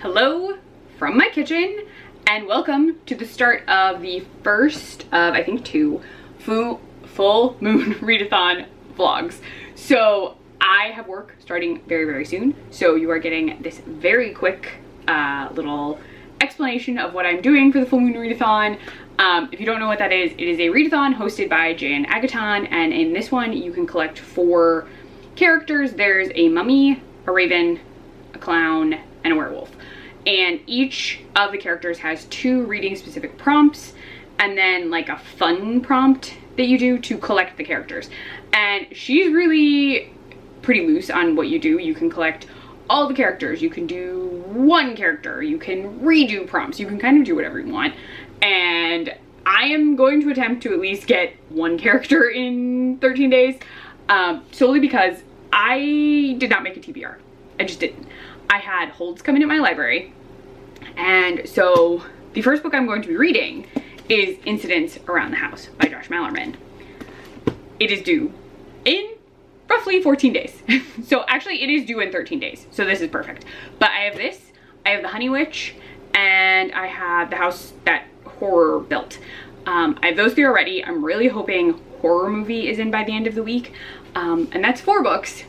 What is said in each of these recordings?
Hello from my kitchen and welcome to the start of the first of I think 2 full Moon Readathon vlogs. So I have work starting very soon, so you are getting this very quick little explanation of what I'm doing for the full Moon Readathon. If you don't know what that is, it is a readathon hosted by Jan Agaton, and in this one you can collect 4 characters. There's a mummy, a raven, a clown, and a werewolf. And each of the characters has 2 reading specific prompts and then like a fun prompt that you do to collect the characters. And she's really pretty loose on what you do. You can collect all the characters, you can do 1 character, you can redo prompts, you can kind of do whatever you want. And I am going to attempt to at least get 1 character in 13 days, solely because I did not make a TBR. I just didn't. I had holds come in at my library, and so the first book I'm going to be reading is Incidents Around the House by Josh Malerman. It is due in roughly 14 days. So actually it is due in 13 days, so this is perfect. But I have this, I have The Honey Witch, and I have The House That Horror Built. I have those 3 already. I'm really hoping Horror Movie is in by the end of the week, and that's 4 books.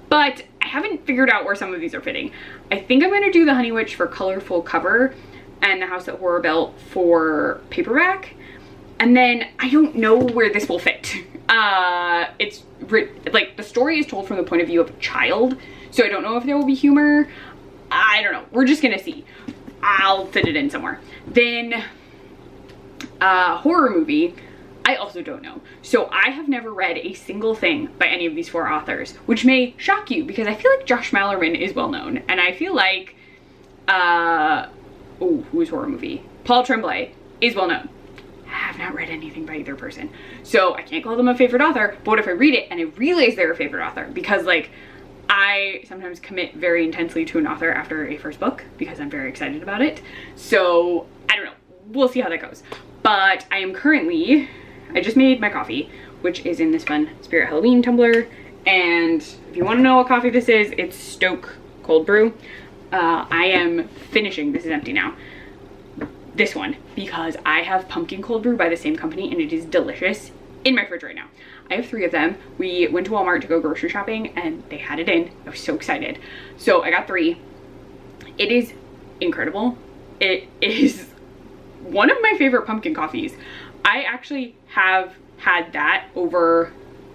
But I haven't figured out where some of these are fitting. I think I'm going to do The Honey Witch for colorful cover and The House That Horror Built for paperback. And then I don't know where this will fit. It's like the story is told from the point of view of a child, so I don't know if there will be humor. I don't know. We're just going to see. I'll fit it in somewhere. Then Horror Movie. I also don't know. So I have never read a single thing by any of these 4 authors, which may shock you because I feel like Josh Malerman is well known, and I feel like who's Horror Movie? Paul Tremblay is well known. I have not read anything by either person, so I can't call them a favorite author. But what if I read it and I realize they're a favorite author? Because like I sometimes commit very intensely to an author after a first book because I'm very excited about it. So I don't know. We'll see how that goes. But I am currently, I just made my coffee, which is in this fun Spirit Halloween tumbler. And if you want to know what coffee this is, it's Stoke Cold Brew. I am finishing, this is empty now, this one, because I have pumpkin cold brew by the same company and it is delicious in my fridge right now. I have 3 of them. We went to Walmart to go grocery shopping and they had it in. I was so excited. So I got 3. It is incredible. It is one of my favorite pumpkin coffees. I actually have had that over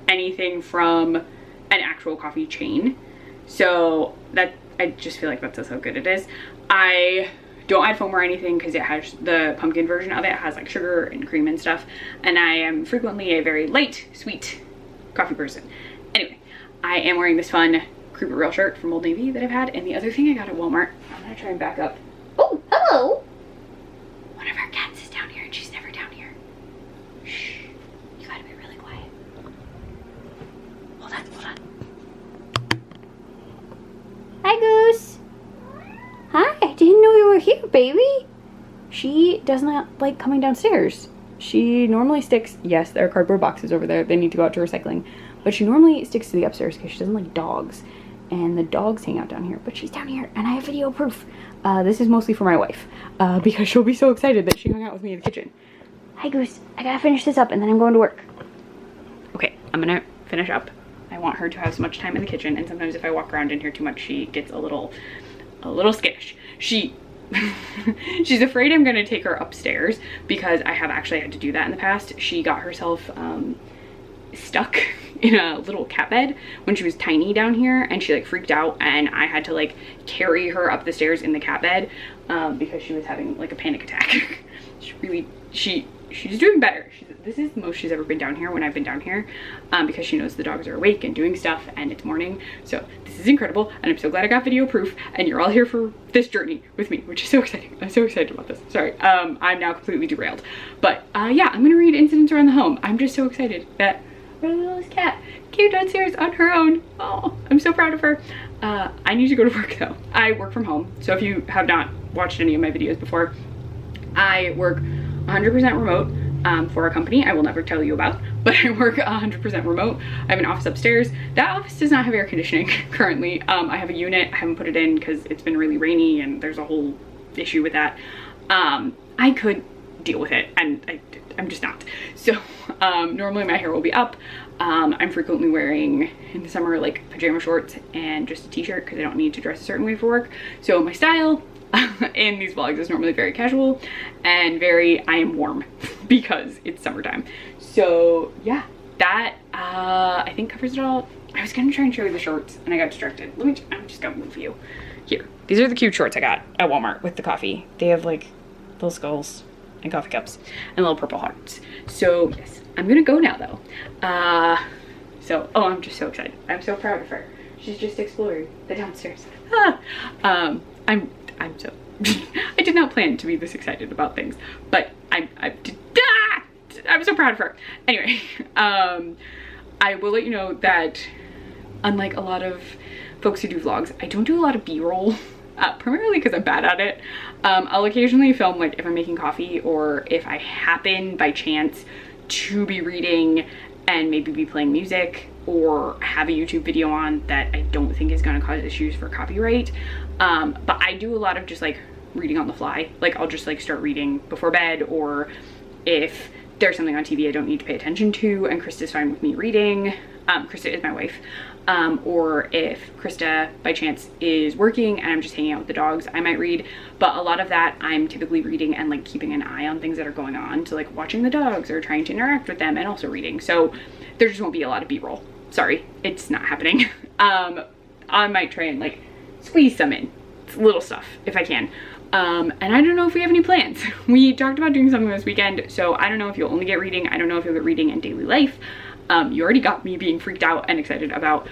anything from an actual coffee chain. So that, I just feel like that's how good it is. I don't add foam or anything because it has, the pumpkin version of it has like sugar and cream and stuff. And I am frequently a very light, sweet coffee person. Anyway, I am wearing this fun Creep It Real shirt from Old Navy that I've had. And the other thing I got at Walmart, I'm gonna try and back up. Oh, hello. One of our cats is down here and she's never down here. Shh, you gotta be really quiet. Hold on. Hi, Goose. Hi, I didn't know you were here, baby. She does not like coming downstairs. She normally sticks, yes, there are cardboard boxes over there. They need to go out to recycling. But she normally sticks to the upstairs because she doesn't like dogs. And the dogs hang out down here. But she's down here and I have video proof. This is mostly for my wife because she'll be so excited that she hung out with me in the kitchen. Hi, Goose. I gotta finish this up and then I'm going to work. Okay, I'm gonna finish up. I want her to have so much time in the kitchen, and sometimes if I walk around in here too much, she gets a little skittish. She's afraid I'm gonna take her upstairs because I have actually had to do that in the past. She got herself stuck in a little cat bed when she was tiny down here, and she like freaked out, and I had to like carry her up the stairs in the cat bed because she was having like a panic attack. She's doing better. This is the most she's ever been down here when I've been down here because she knows the dogs are awake and doing stuff and it's morning. So this is incredible and I'm so glad I got video proof and you're all here for this journey with me, which is so exciting. I'm so excited about this. Sorry, I'm now completely derailed. But yeah, I'm gonna read Incidents Around the Home. I'm just so excited that our littlest cat came downstairs on her own. Oh, I'm so proud of her. I need to go to work though. I work from home. So if you have not watched any of my videos before, I work 100% remote for a company I will never tell you about, but I work 100% remote. I have an office upstairs. That office does not have air conditioning currently. I have a unit. I haven't put it in because it's been really rainy and there's a whole issue with that. I could deal with it, and I'm just not. So normally my hair will be up. I'm frequently wearing in the summer like pajama shorts and just a t-shirt because I don't need to dress a certain way for work. So my style in these vlogs is normally very casual and very I am warm because it's summertime. So yeah, that I think covers it all. I was gonna try and show you the shorts and I got distracted. I'm just gonna move you here. These are the cute shorts I got at Walmart with the coffee. They have like little skulls and coffee cups and little purple hearts. So yes, I'm gonna go now though. Oh, I'm just so excited. I'm so proud of her. She's just exploring the downstairs. I'm so I did not plan to be this excited about things, but I'm so proud of her. Anyway, I will let you know that unlike a lot of folks who do vlogs, I don't do a lot of B-roll, primarily because I'm bad at it. I'll occasionally film like if I'm making coffee or if I happen by chance to be reading and maybe be playing music or have a YouTube video on that I don't think is going to cause issues for copyright. But I do a lot of just like reading on the fly. Like I'll just like start reading before bed, or if there's something on TV I don't need to pay attention to and Krista's fine with me reading. Krista is my wife. Or if Krista by chance is working and I'm just hanging out with the dogs, I might read. But a lot of that I'm typically reading and like keeping an eye on things that are going on. So like watching the dogs or trying to interact with them and also reading. So there just won't be a lot of B-roll. Sorry, it's not happening. I might try and like squeeze some in. It's little stuff if I can. And I don't know if we have any plans. We talked about doing something this weekend, so I don't know if you'll only get reading. I don't know if you'll get reading in daily life. You already got me being freaked out and excited about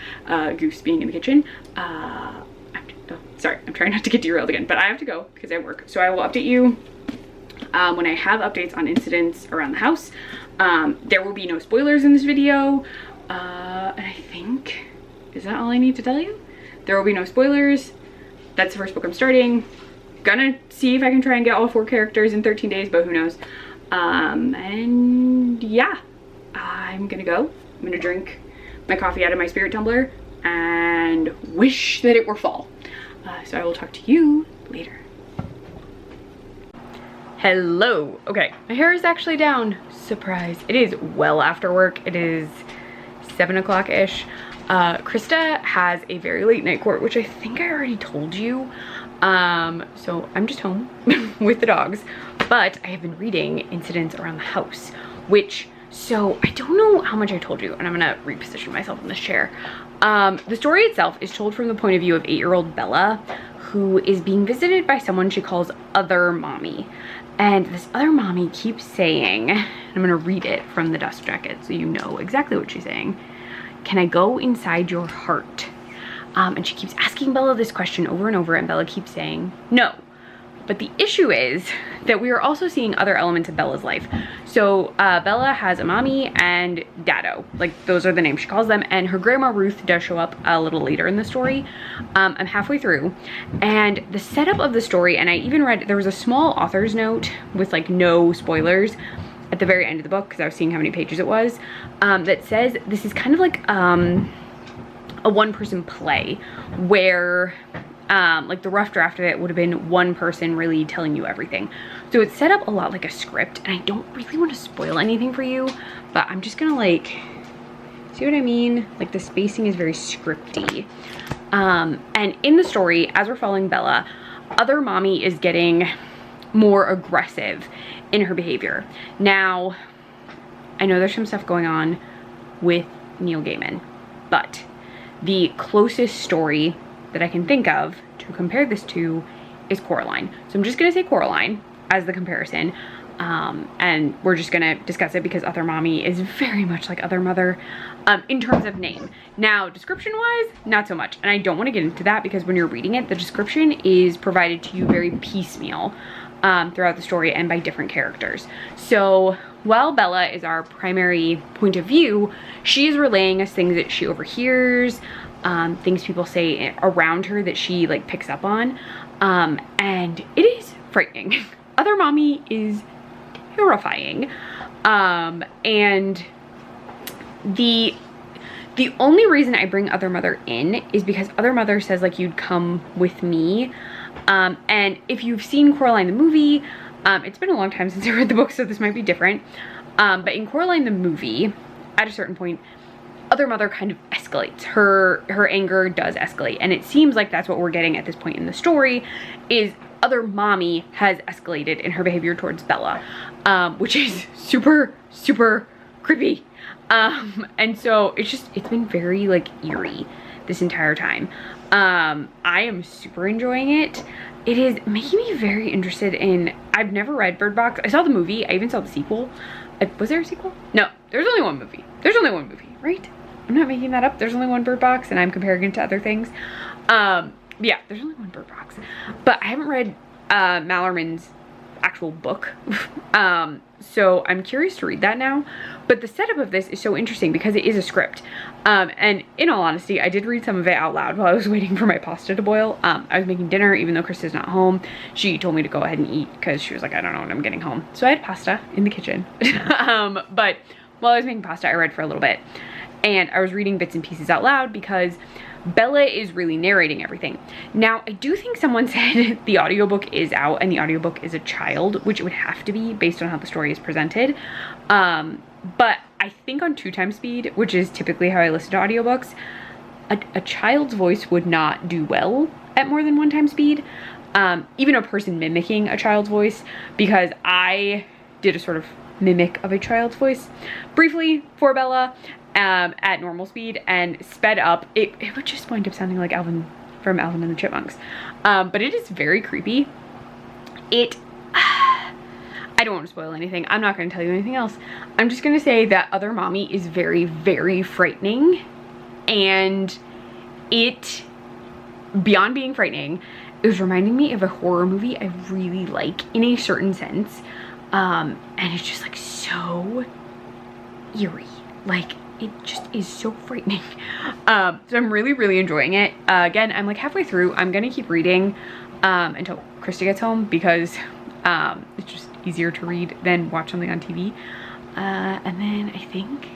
Goose being in the kitchen. Sorry, I'm trying not to get derailed again, but I have to go because I work. So I will update you when I have updates on incidents around the house. There will be no spoilers in this video. And I think, is that all I need to tell you? There will be no spoilers. That's the first book I'm starting. Gonna see if I can try and get all 4 characters in 13 days, but who knows. And yeah, I'm gonna go. I'm gonna drink my coffee out of my spirit tumbler and wish that it were fall. So I will talk to you later. Hello. Okay, my hair is actually down. Surprise. It is well after work. It is 7 o'clock-ish. Krista has a very late night court, which I think I already told you. So I'm just home with the dogs, but I have been reading Incidents Around the House, which, so I don't know how much I told you, and I'm gonna reposition myself in this chair. The story itself is told from the point of view of 8-year-old Bella, who is being visited by someone she calls Other Mommy. And this Other Mommy keeps saying, and I'm gonna read it from the dust jacket so you know exactly what she's saying. Can I go inside your heart? And she keeps asking Bella this question over and over, and Bella keeps saying no. But the issue is that we are also seeing other elements of Bella's life. So Bella has a mommy and daddo, like those are the names she calls them, and her grandma Ruth does show up a little later in the story. I'm halfway through, and the setup of the story, and I even read, there was a small author's note with like no spoilers at the very end of the book, because I was seeing how many pages it was, that says this is kind of like a one-person play where like the rough draft of it would have been one person really telling you everything. So it's set up a lot like a script, and I don't really want to spoil anything for you, but I'm just gonna like, see what I mean? Like the spacing is very scripty. And in the story, as we're following Bella, Other Mommy is getting more aggressive in her behavior. Now, I know there's some stuff going on with Neil Gaiman, but the closest story that I can think of to compare this to is Coraline. So I'm just gonna say Coraline as the comparison, and we're just gonna discuss it because Other Mommy is very much like Other Mother in terms of name. Now, description wise, not so much, and I don't want to get into that because when you're reading it, the description is provided to you very piecemeal throughout the story and by different characters. So while Bella is our primary point of view, she is relaying us things that she overhears, things people say around her that she like picks up on, and it is frightening. Other Mommy is terrifying. And the only reason I bring Other Mother in is because Other Mother says like you'd come with me. And if you've seen Coraline the movie, it's been a long time since I read the book, so this might be different. But in Coraline the movie, at a certain point, Other Mother kind of escalates. Her anger does escalate. And it seems like that's what we're getting at this point in the story, is Other Mommy has escalated in her behavior towards Bella, which is super, super creepy. And so it's been very like eerie this entire time. I am super enjoying it. It is making me very interested in, I've never read Bird Box. I saw the movie, I even saw the sequel. Was there a sequel? No, there's only one movie. There's only one movie, right? I'm not making that up. There's only one Bird Box and I'm comparing it to other things. Yeah, there's only one Bird Box. But I haven't read Malerman's actual book. So I'm curious to read that now. But the setup of this is so interesting because it is a script. And in all honesty, I did read some of it out loud while I was waiting for my pasta to boil. I was making dinner even though Krista's not home. She told me to go ahead and eat because she was like, I don't know when I'm getting home. So I had pasta in the kitchen. But while I was making pasta, I read for a little bit. And I was reading bits and pieces out loud because Bella is really narrating everything. Now, I do think someone said the audiobook is out and the audiobook is a child, which it would have to be based on how the story is presented. But I think on 2x speed, which is typically how I listen to audiobooks, a child's voice would not do well at more than 1x speed. Even a person mimicking a child's voice, because I did a sort of mimic of a child's voice briefly for Bella at normal speed, and sped up, it would just wind up sounding like Alvin from Alvin and the Chipmunks. But it is very creepy. I don't want to spoil anything. I'm not going to tell you anything else. I'm just going to say that Other Mommy is very, very frightening. And it, beyond being frightening, it was reminding me of a horror movie I really like in a certain sense. And it's just like so eerie. Like, it just is so frightening. So I'm really, really enjoying it. Again, I'm like halfway through. I'm going to keep reading until Krista gets home because it's just easier to read than watch something on TV. And then I think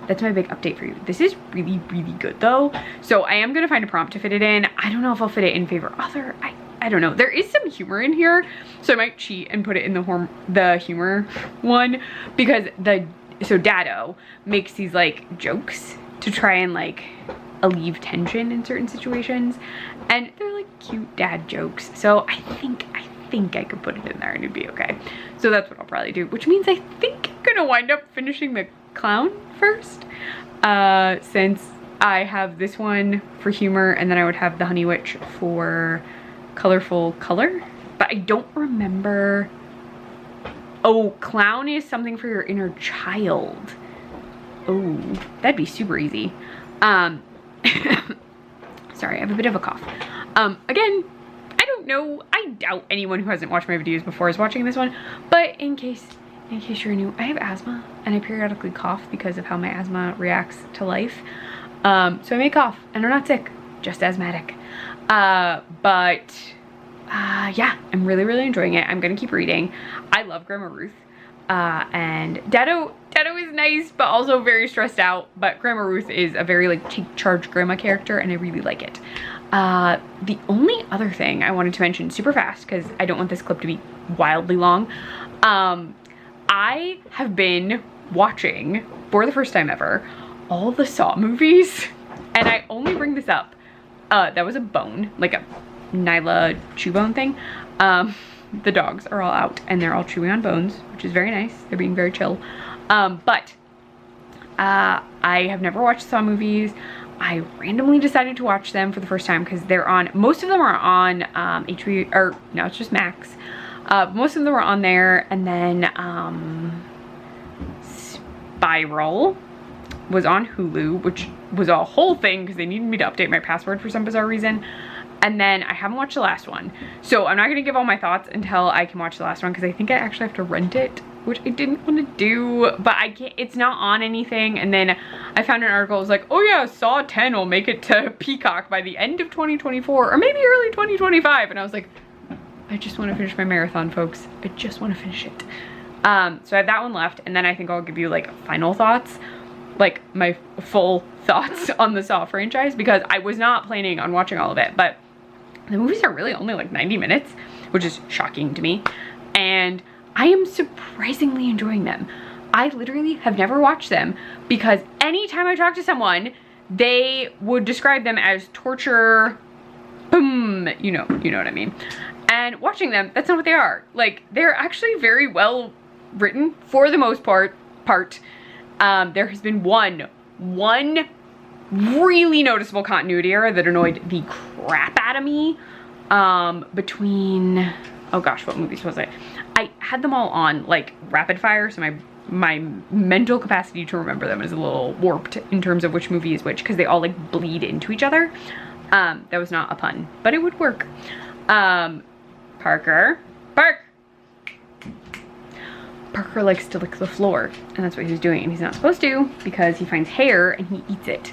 that's my big update for you. This is really, really good though. So I am going to find a prompt to fit it in. I don't know if I'll fit it in favor other. I don't know. There is some humor in here. So I might cheat and put it in the humor one, because so Dado makes these like jokes to try and like alleviate tension in certain situations, and they're like cute dad jokes. So I think I could put it in there and it'd be okay. So that's what I'll probably do, which means I think I'm gonna wind up finishing the clown first, since I have this one for humor and then I would have the Honey Witch for colorful color. But I don't remember. Oh, clown is something for your inner child. Oh, that'd be super easy. Sorry, I have a bit of a cough. Again, I don't know. I doubt anyone who hasn't watched my videos before is watching this one. But in case you're new, I have asthma and I periodically cough because of how my asthma reacts to life. So I may cough and I'm not sick, just asthmatic. Yeah, I'm really, really enjoying it. I'm gonna keep reading. I love Grandma Ruth. And Dado is nice, but also very stressed out. But Grandma Ruth is a very like take charge grandma character, and I really like it. The only other thing I wanted to mention super fast, because I don't want this clip to be wildly long. I have been watching, for the first time ever, all the Saw movies. And I only bring this up. That was a bone, like a Nyla chew bone thing. The dogs are all out and they're all chewing on bones, which is very nice. They're being very chill. But I have never watched Saw movies. I randomly decided to watch them for the first time because they're on, most of them are on HBO, or no, it's just Max. Most of them are on there, and then Spiral was on Hulu, which was a whole thing because they needed me to update my password for some bizarre reason. And then I haven't watched the last one. So I'm not going to give all my thoughts until I can watch the last one, because I think I actually have to rent it, which I didn't want to do, but I can't, it's not on anything. And then I found an article, it was like, oh yeah, Saw 10 will make it to Peacock by the end of 2024 or maybe early 2025. And I was like, I just want to finish my marathon, folks. I just want to finish it. So I have that one left, and then I think I'll give you like final thoughts, like my full thoughts on the Saw franchise, because I was not planning on watching all of it, but the movies are really only like 90 minutes, which is shocking to me, and I am surprisingly enjoying them. I literally have never watched them because anytime I talk to someone, they would describe them as torture, boom, you know what I mean. And watching them, that's not what they are. Like, they're actually very well written for the most part. There has been one really noticeable continuity error that annoyed the crap out of me between, oh gosh, what movies was it? I had them all on like rapid fire, so my mental capacity to remember them is a little warped in terms of which movie is which, because they all like bleed into each other. That was not a pun, but it would work. Parker likes to lick the floor, and that's what he was doing, and he's not supposed to because he finds hair and he eats it.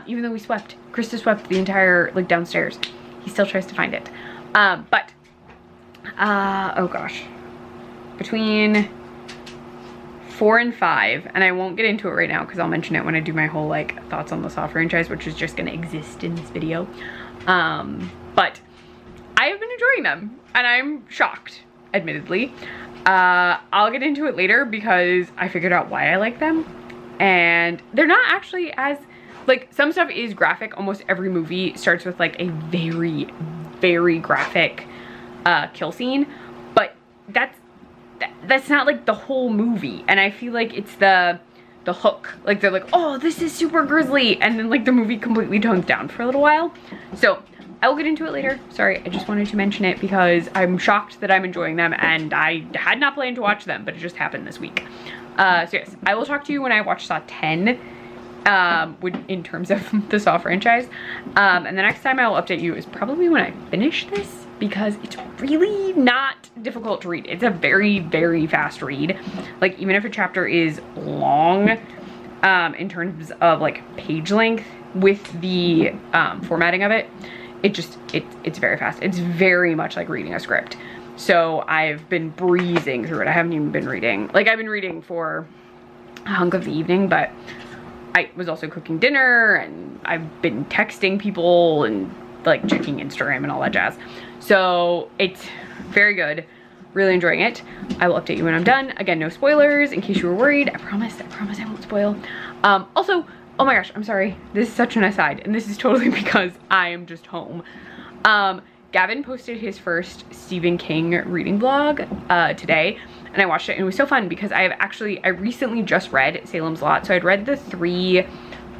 Even though Krista swept the entire like downstairs, he still tries to find it. Oh gosh, between 4 and 5, and I won't get into it right now because I'll mention it when I do my whole like thoughts on the Saw franchise, which is just gonna exist in this video. But I have been enjoying them, and I'm shocked, admittedly. I'll get into it later because I figured out why I like them, and they're not actually as, like, some stuff is graphic. Almost every movie starts with like a very, very graphic kill scene, but that's not like the whole movie, and I feel like it's the hook. Like, they're like, oh, this is super grisly, and then like the movie completely tones down for a little while. So I will get into it later. Sorry, I just wanted to mention it because I'm shocked that I'm enjoying them, and I had not planned to watch them, but it just happened this week. So yes, I will talk to you when I watch Saw 10, in terms of the Saw franchise. And the next time I will update you is probably when I finish this, because it's really not difficult to read. It's a very, very fast read. Like, even if a chapter is long, in terms of like page length with the formatting of it, it's very fast. It's very much like reading a script. So I've been breezing through it. I haven't even been reading. Like, I've been reading for a hunk of the evening, but I was also cooking dinner, and I've been texting people and like checking Instagram and all that jazz. So it's very good. Really enjoying it. I will update you when I'm done. Again, no spoilers in case you were worried. I promise I won't spoil. Also, oh my gosh, I'm sorry. This is such an aside, and this is totally because I am just home. Gavin posted his first Stephen King reading vlog today, and I watched it, and it was so fun because I recently just read Salem's Lot. So I'd read the 3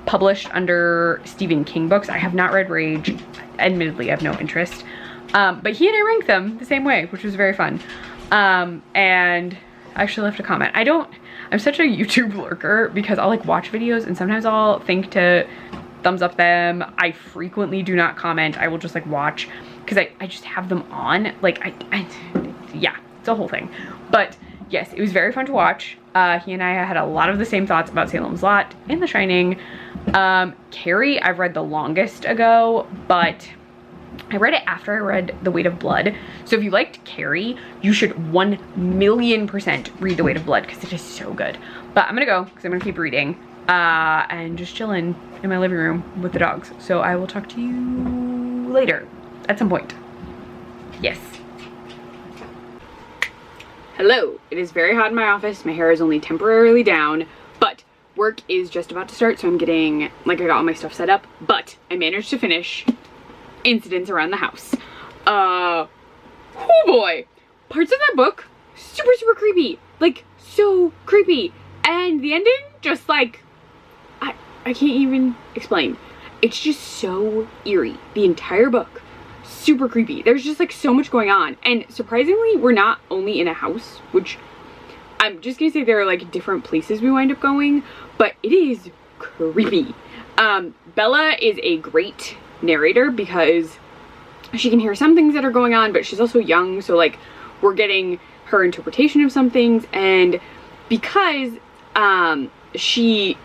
published under Stephen King books. I have not read Rage. Admittedly, I have no interest. But he and I ranked them the same way, which was very fun. And I actually left a comment. I'm such a YouTube lurker because I'll like watch videos, and sometimes I'll think to thumbs up them. I frequently do not comment. I will just like watch because I just have them on. Like, yeah, it's a whole thing. But yes, it was very fun to watch. He and I had a lot of the same thoughts about Salem's Lot and The Shining. Carrie, I've read the longest ago, but I read it after I read The Weight of Blood. So if you liked Carrie, you should 1,000,000% read The Weight of Blood because it is so good. But I'm gonna go because I'm gonna keep reading and just chilling in my living room with the dogs. So I will talk to you later at some point. Yes. Hello. It is very hot in my office. My hair is only temporarily down, but work is just about to start, so I'm getting, like, I got all my stuff set up, but I managed to finish Incidents Around the House. Oh boy. Parts of that book, super, super creepy. Like, so creepy. And the ending, just like, I can't even explain. It's just so eerie. The entire book, super creepy. There's just like so much going on. And surprisingly, we're not only in a house, which I'm just gonna say there are like different places we wind up going, but it is creepy. Bella is a great narrator because she can hear some things that are going on, but she's also young, so like we're getting her interpretation of some things, and because she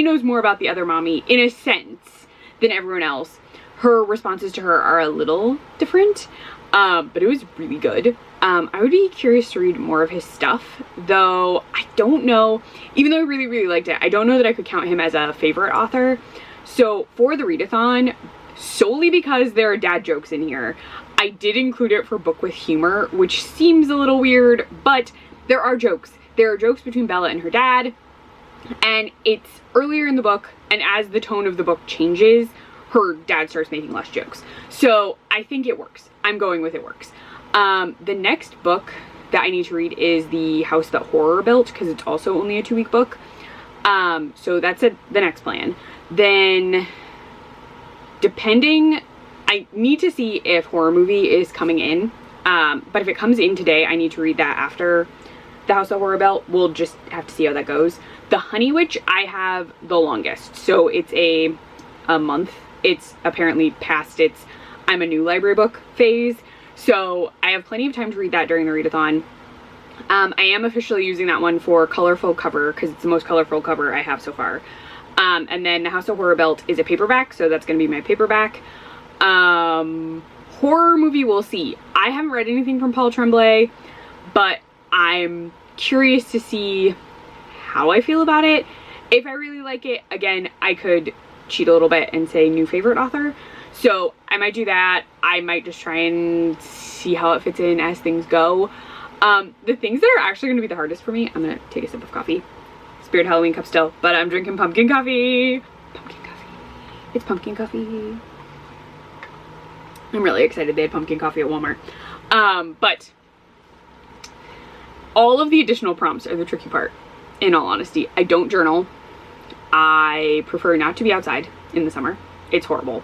knows more about the other mommy in a sense than everyone else, her responses to her are a little different. but it was really good. I would be curious to read more of his stuff, though I don't know, even though I really, really liked it, I don't know that I could count him as a favorite author. So for the readathon, solely because there are dad jokes in here, I did include it for book with humor, which seems a little weird, but there are jokes. There are jokes between Bella and her dad, and it's earlier in the book, and as the tone of the book changes, her dad starts making less jokes. So I think it works. I'm going with it works. The next book that I need to read is The House That Horror Built, because it's also only a 2-week book. So that's the next plan. Then, depending, I need to see if Horror Movie is coming in. But if it comes in today, I need to read that after The House That Horror Built. We'll just have to see how that goes. The Honey Witch, I have the longest. So it's a month. It's apparently past its I'm a new library book phase. So I have plenty of time to read that during the readathon. I am officially using that one for colorful cover because it's the most colorful cover I have so far. And then The House of Horror Built is a paperback, so that's going to be my paperback. Horror Movie, we'll see. I haven't read anything from Paul Tremblay, but I'm curious to see how I feel about it. If I really like it, again, I could cheat a little bit and say new favorite author. So I might do that. I might just try and see how it fits in as things go. The things that are actually going to be the hardest for me, I'm going to take a sip of coffee. Spirit Halloween cup still, but I'm drinking pumpkin coffee. Pumpkin coffee. It's pumpkin coffee. I'm really excited they had pumpkin coffee at Walmart. But all of the additional prompts are the tricky part, in all honesty. I don't journal. I prefer not to be outside in the summer. It's horrible.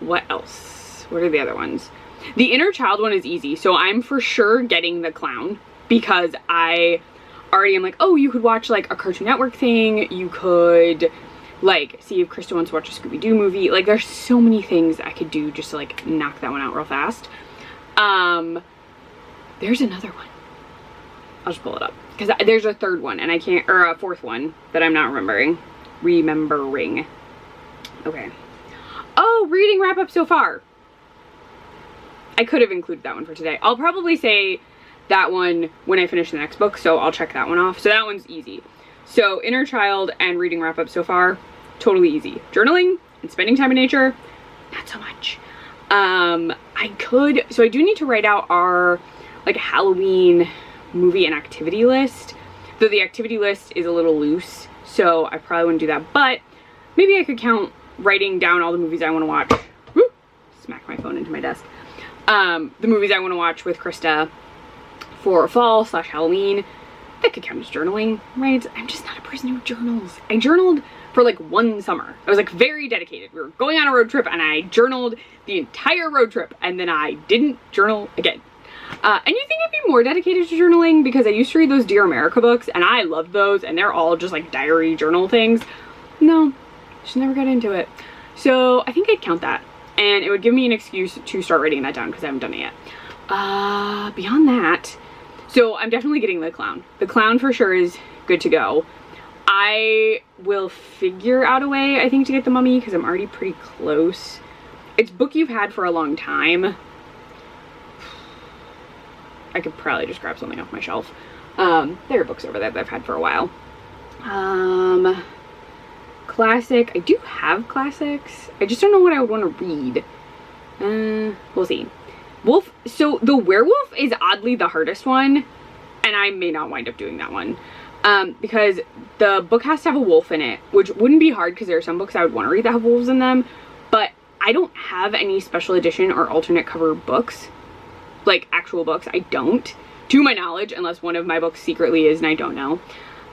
What else? What are the other ones? The inner child one is easy. So I'm for sure getting the clown because I already am like, oh, you could watch like a Cartoon Network thing. You could like see if Krista wants to watch a Scooby-Doo movie. Like there's so many things I could do just to like knock that one out real fast. There's another one. I'll just pull it up because there's a third one and I can't, or a fourth one that I'm not remembering. Okay. Oh, reading wrap up so far. I could have included that one for today. I'll probably say that one when I finish the next book, so I'll check that one off. So that one's easy. So inner child and reading wrap up so far, totally easy. Journaling and spending time in nature, not so much. So I do need to write out our like Halloween movie and activity list, though the activity list is a little loose, so I probably wouldn't do that, but maybe I could count writing down all the movies I want to watch. Woo! Smack my phone into my desk. The movies I want to watch with Krista for fall/Halloween. That could count as journaling, right? I'm just not a person who journals. I journaled for like one summer. I was like very dedicated. We were going on a road trip and I journaled the entire road trip and then I didn't journal again. And you think I'd be more dedicated to journaling because I used to read those Dear America books and I love those and they're all just like diary journal things. No, just never got into it. So I think I'd count that and it would give me an excuse to start writing that down because I haven't done it yet. Beyond that, so I'm definitely getting the clown. The clown for sure is good to go. I will figure out a way, I think, to get the mummy because I'm already pretty close. It's a book you've had for a long time. I could probably just grab something off my shelf. There are books over there that I've had for a while. Classic. I do have classics. I just don't know what I would want to read. We'll see. Wolf. So the werewolf is oddly the hardest one. And I may not wind up doing that one. Because the book has to have a wolf in it. Which wouldn't be hard because there are some books I would want to read that have wolves in them. But I don't have any special edition or alternate cover books. Like actual books. I don't. To my knowledge. Unless one of my books secretly is and I don't know.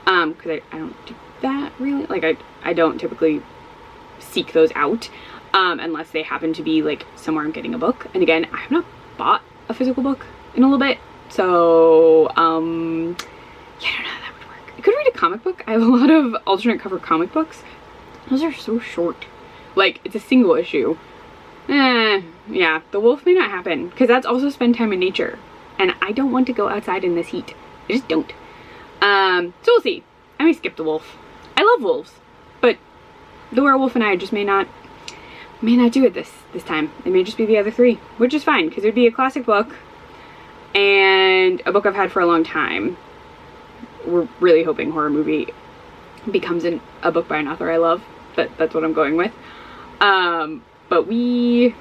Because I don't do that really. Like I don't typically seek those out. Unless they happen to be like somewhere I'm getting a book. And again, I have not bought a physical book in a little bit. So, yeah, I don't know how that would work. I could read a comic book. I have a lot of alternate cover comic books. Those are so short. Like, it's a single issue. Yeah, the wolf may not happen. Because that's also spend time in nature. And I don't want to go outside in this heat. I just don't. So we'll see. I may skip the wolf. I love wolves. But the werewolf and I just may not may not do it this time. It may just be the other three, which is fine because it would be a classic book and a book I've had for a long time. We're really hoping Horror Movie becomes a book by an author I love. That's what I'm going with. But we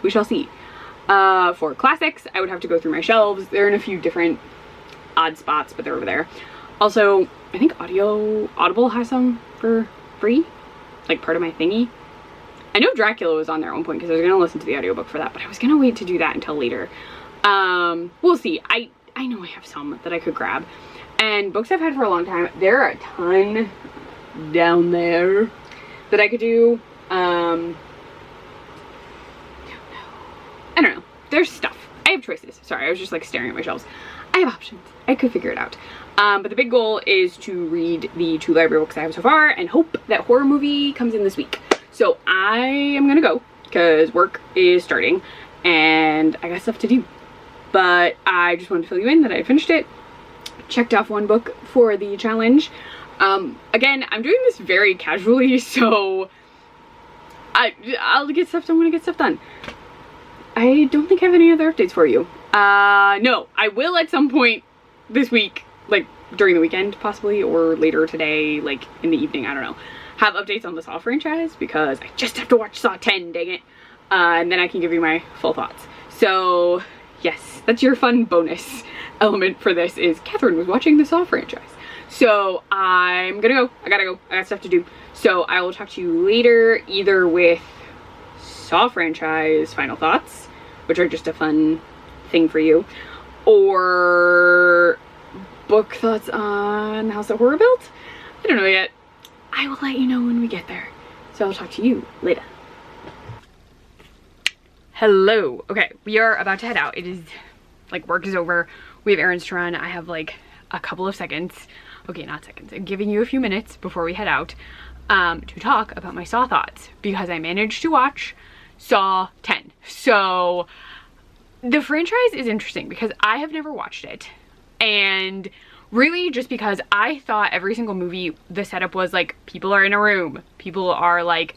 shall see. For classics, I would have to go through my shelves. They're in a few different odd spots, but they're over there. Also, I think Audible has some for free, like part of my thingy. I know Dracula was on there at one point because I was going to listen to the audiobook for that, but I was going to wait to do that until later. We'll see. I know I have some that I could grab. And books I've had for a long time, there are a ton down there that I could do. I don't know. There's stuff. I have choices. Sorry, I was just like staring at my shelves. I have options. I could figure it out. But the big goal is to read the 2 library books I have so far and hope that Horror Movie comes in this week. So I am gonna go because work is starting and I got stuff to do. But I just wanted to fill you in that I finished it. Checked off 1 book for the challenge. Again, I'm doing this very casually, so I'll get stuff done when I get stuff done. I don't think I have any other updates for you. No, I will at some point this week, like during the weekend possibly, or later today, like in the evening, I don't know, have updates on the Saw franchise because I just have to watch Saw 10, dang it. And then I can give you my full thoughts. So yes, that's your fun bonus element for this is Catherine was watching the Saw franchise. So I'm gonna go. I gotta go. I got stuff to do. So I will talk to you later, either with Saw franchise final thoughts, which are just a fun thing for you, or book thoughts on the House that Horror built. I don't know yet. I will let you know when we get there. So I'll talk to you later. Hello. Okay, we are about to head out. It is like work is over. We have errands to run. I have like a couple of seconds. Okay, not seconds. I'm giving you a few minutes before we head out to talk about my Saw thoughts because I managed to watch Saw 10. So the franchise is interesting because I have never watched it, and really just because I thought every single movie the setup was like people are in a room, people are like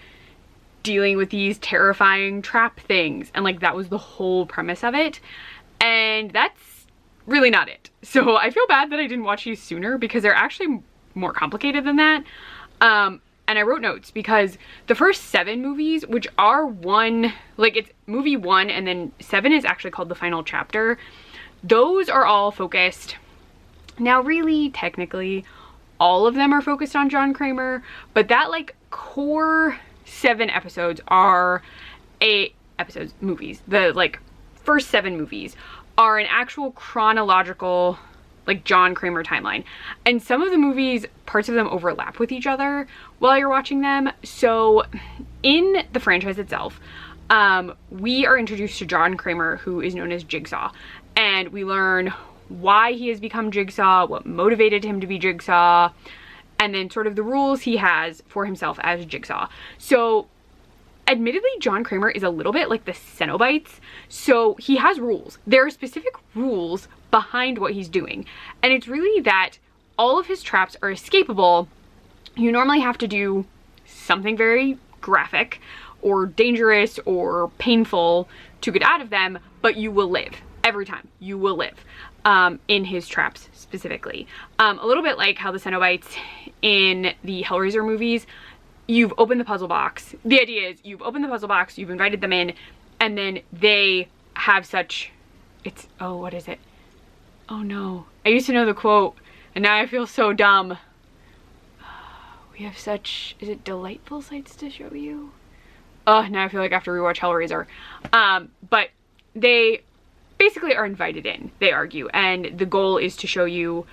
dealing with these terrifying trap things, and like that was the whole premise of it, and that's really not it. So I feel bad that I didn't watch these sooner because they're actually more complicated than that. And I wrote notes because the first 7 movies, which are one, like it's movie 1 and then 7 is actually called the final chapter. Those are all focused. Now really, technically, all of them are focused on John Kramer, but that like core 7 episodes are movies. The like first 7 movies are an actual chronological like John Kramer timeline, and some of the movies, parts of them overlap with each other while you're watching them. So in the franchise itself, we are introduced to John Kramer, who is known as Jigsaw, and we learn why he has become Jigsaw, what motivated him to be Jigsaw, and then sort of the rules he has for himself as Jigsaw. So admittedly, John Kramer is a little bit like the Cenobites, so he has rules. There are specific rules behind what he's doing, and it's really that all of his traps are escapable. You normally have to do something very graphic or dangerous or painful to get out of them, but you will live. Every time, you will live in his traps specifically. A little bit like how the Cenobites in the Hellraiser movies, you've opened the puzzle box. The idea is you've opened the puzzle box, you've invited them in, and then they have such, it's, oh, what is it? Oh no. I used to know the quote, and now I feel so dumb. We have such, is it delightful sights to show you? Now I feel like I have to rewatch Hellraiser. But they basically are invited in, they argue, and the goal is to show you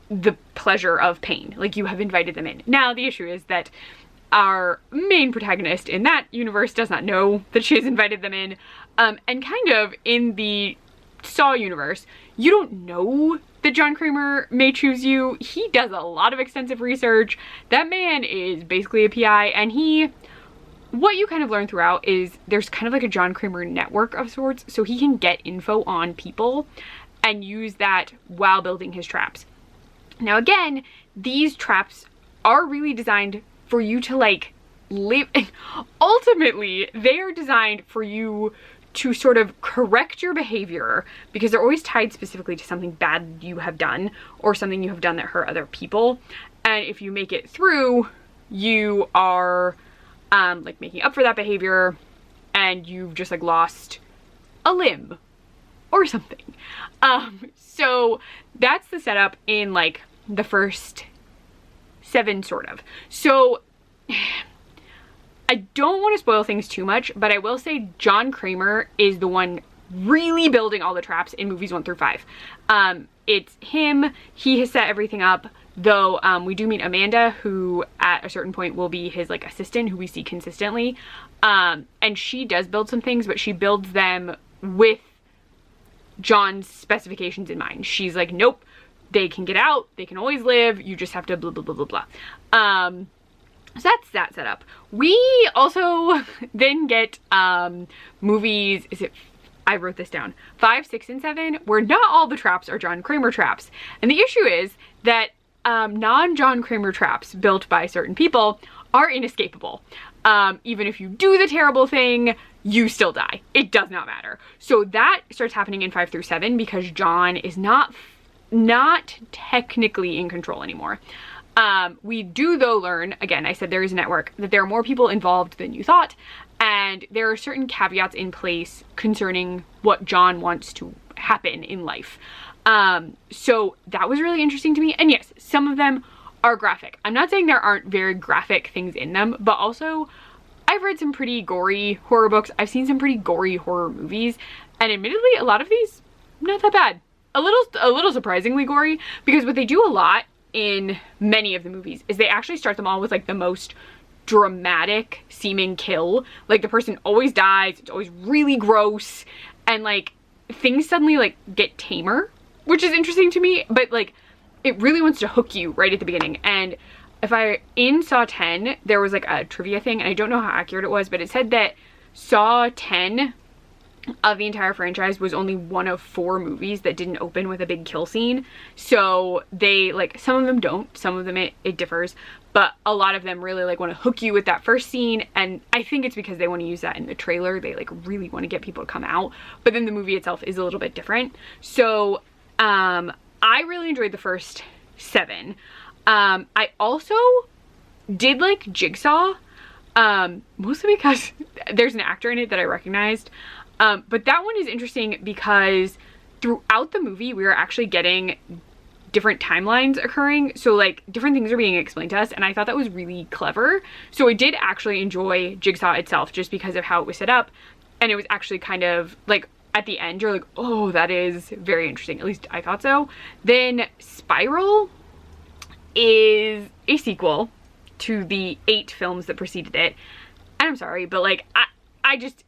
the pleasure of pain. Like, you have invited them in. Now, the issue is that our main protagonist in that universe does not know that she has invited them in. And kind of in the Saw universe, you don't know that John Kramer may choose you. He does a lot of extensive research. That man is basically a PI, and what you kind of learn throughout is there's kind of like a John Kramer network of sorts, so he can get info on people and use that while building his traps. Now again, these traps are really designed for you to like live, ultimately they are designed for you to sort of correct your behavior, because they're always tied specifically to something bad you have done or something you have done that hurt other people. And if you make it through, you are like making up for that behavior, and you've just like lost a limb or something. So that's the setup in like the first 7 sort of. So I don't want to spoil things too much, but I will say John Kramer is the one really building all the traps in movies 1 through 5. It's him. He has set everything up, though we do meet Amanda, who at a certain point will be his like assistant, who we see consistently. And she does build some things, but she builds them with John's specifications in mind. She's like, nope, they can get out, they can always live, you just have to blah, blah, blah, blah, blah. So that's that setup. We also then get movies, I wrote this down, 5, 6, and 7, where not all the traps are John Kramer traps. And the issue is that non-John Kramer traps built by certain people are inescapable. Even if you do the terrible thing, you still die. It does not matter. So that starts happening in 5 through 7 because John is not technically in control anymore. We do though learn, again, I said there is a network, that there are more people involved than you thought, and there are certain caveats in place concerning what John wants to happen in life. So that was really interesting to me, and yes, some of them are graphic. I'm not saying there aren't very graphic things in them, but also I've read some pretty gory horror books, I've seen some pretty gory horror movies, and admittedly a lot of these, not that bad. A little surprisingly gory, because what they do a lot in many of the movies is they actually start them all with like the most dramatic seeming kill. Like the person always dies, it's always really gross, and like things suddenly like get tamer, which is interesting to me, but like it really wants to hook you right at the beginning. And in Saw 10, there was like a trivia thing, and I don't know how accurate it was, but it said that Saw 10 of the entire franchise was only one of 4 movies that didn't open with a big kill scene. So they like, some of them don't, some of them it differs, but a lot of them really like want to hook you with that first scene, and I think it's because they want to use that in the trailer. They like really want to get people to come out, but then the movie itself is a little bit different. So I really enjoyed the first 7. I also did like Jigsaw, mostly because there's an actor in it that I recognized. But that one is interesting because throughout the movie, we are actually getting different timelines occurring. So like different things are being explained to us, and I thought that was really clever. So I did actually enjoy Jigsaw itself just because of how it was set up. And it was actually kind of like at the end, you're like, oh, that is very interesting. At least I thought so. Then Spiral is a sequel to the 8 films that preceded it. And I'm sorry, but like, I just...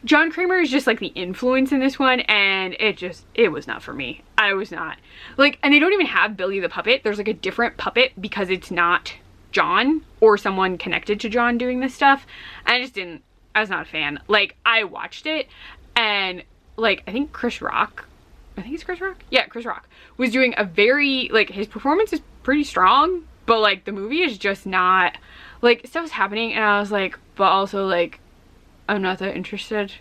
John Kramer is just like the influence in this one, and it was not for me. I was not. Like, and they don't even have Billy the Puppet. There's like a different puppet because it's not John or someone connected to John doing this stuff. I was not a fan. Like, I watched it, and like, I think Chris Rock, yeah, Chris Rock was doing a very, like, his performance is pretty strong, but like the movie is just not, like, stuff's happening, and I was like, but also like, I'm not that interested.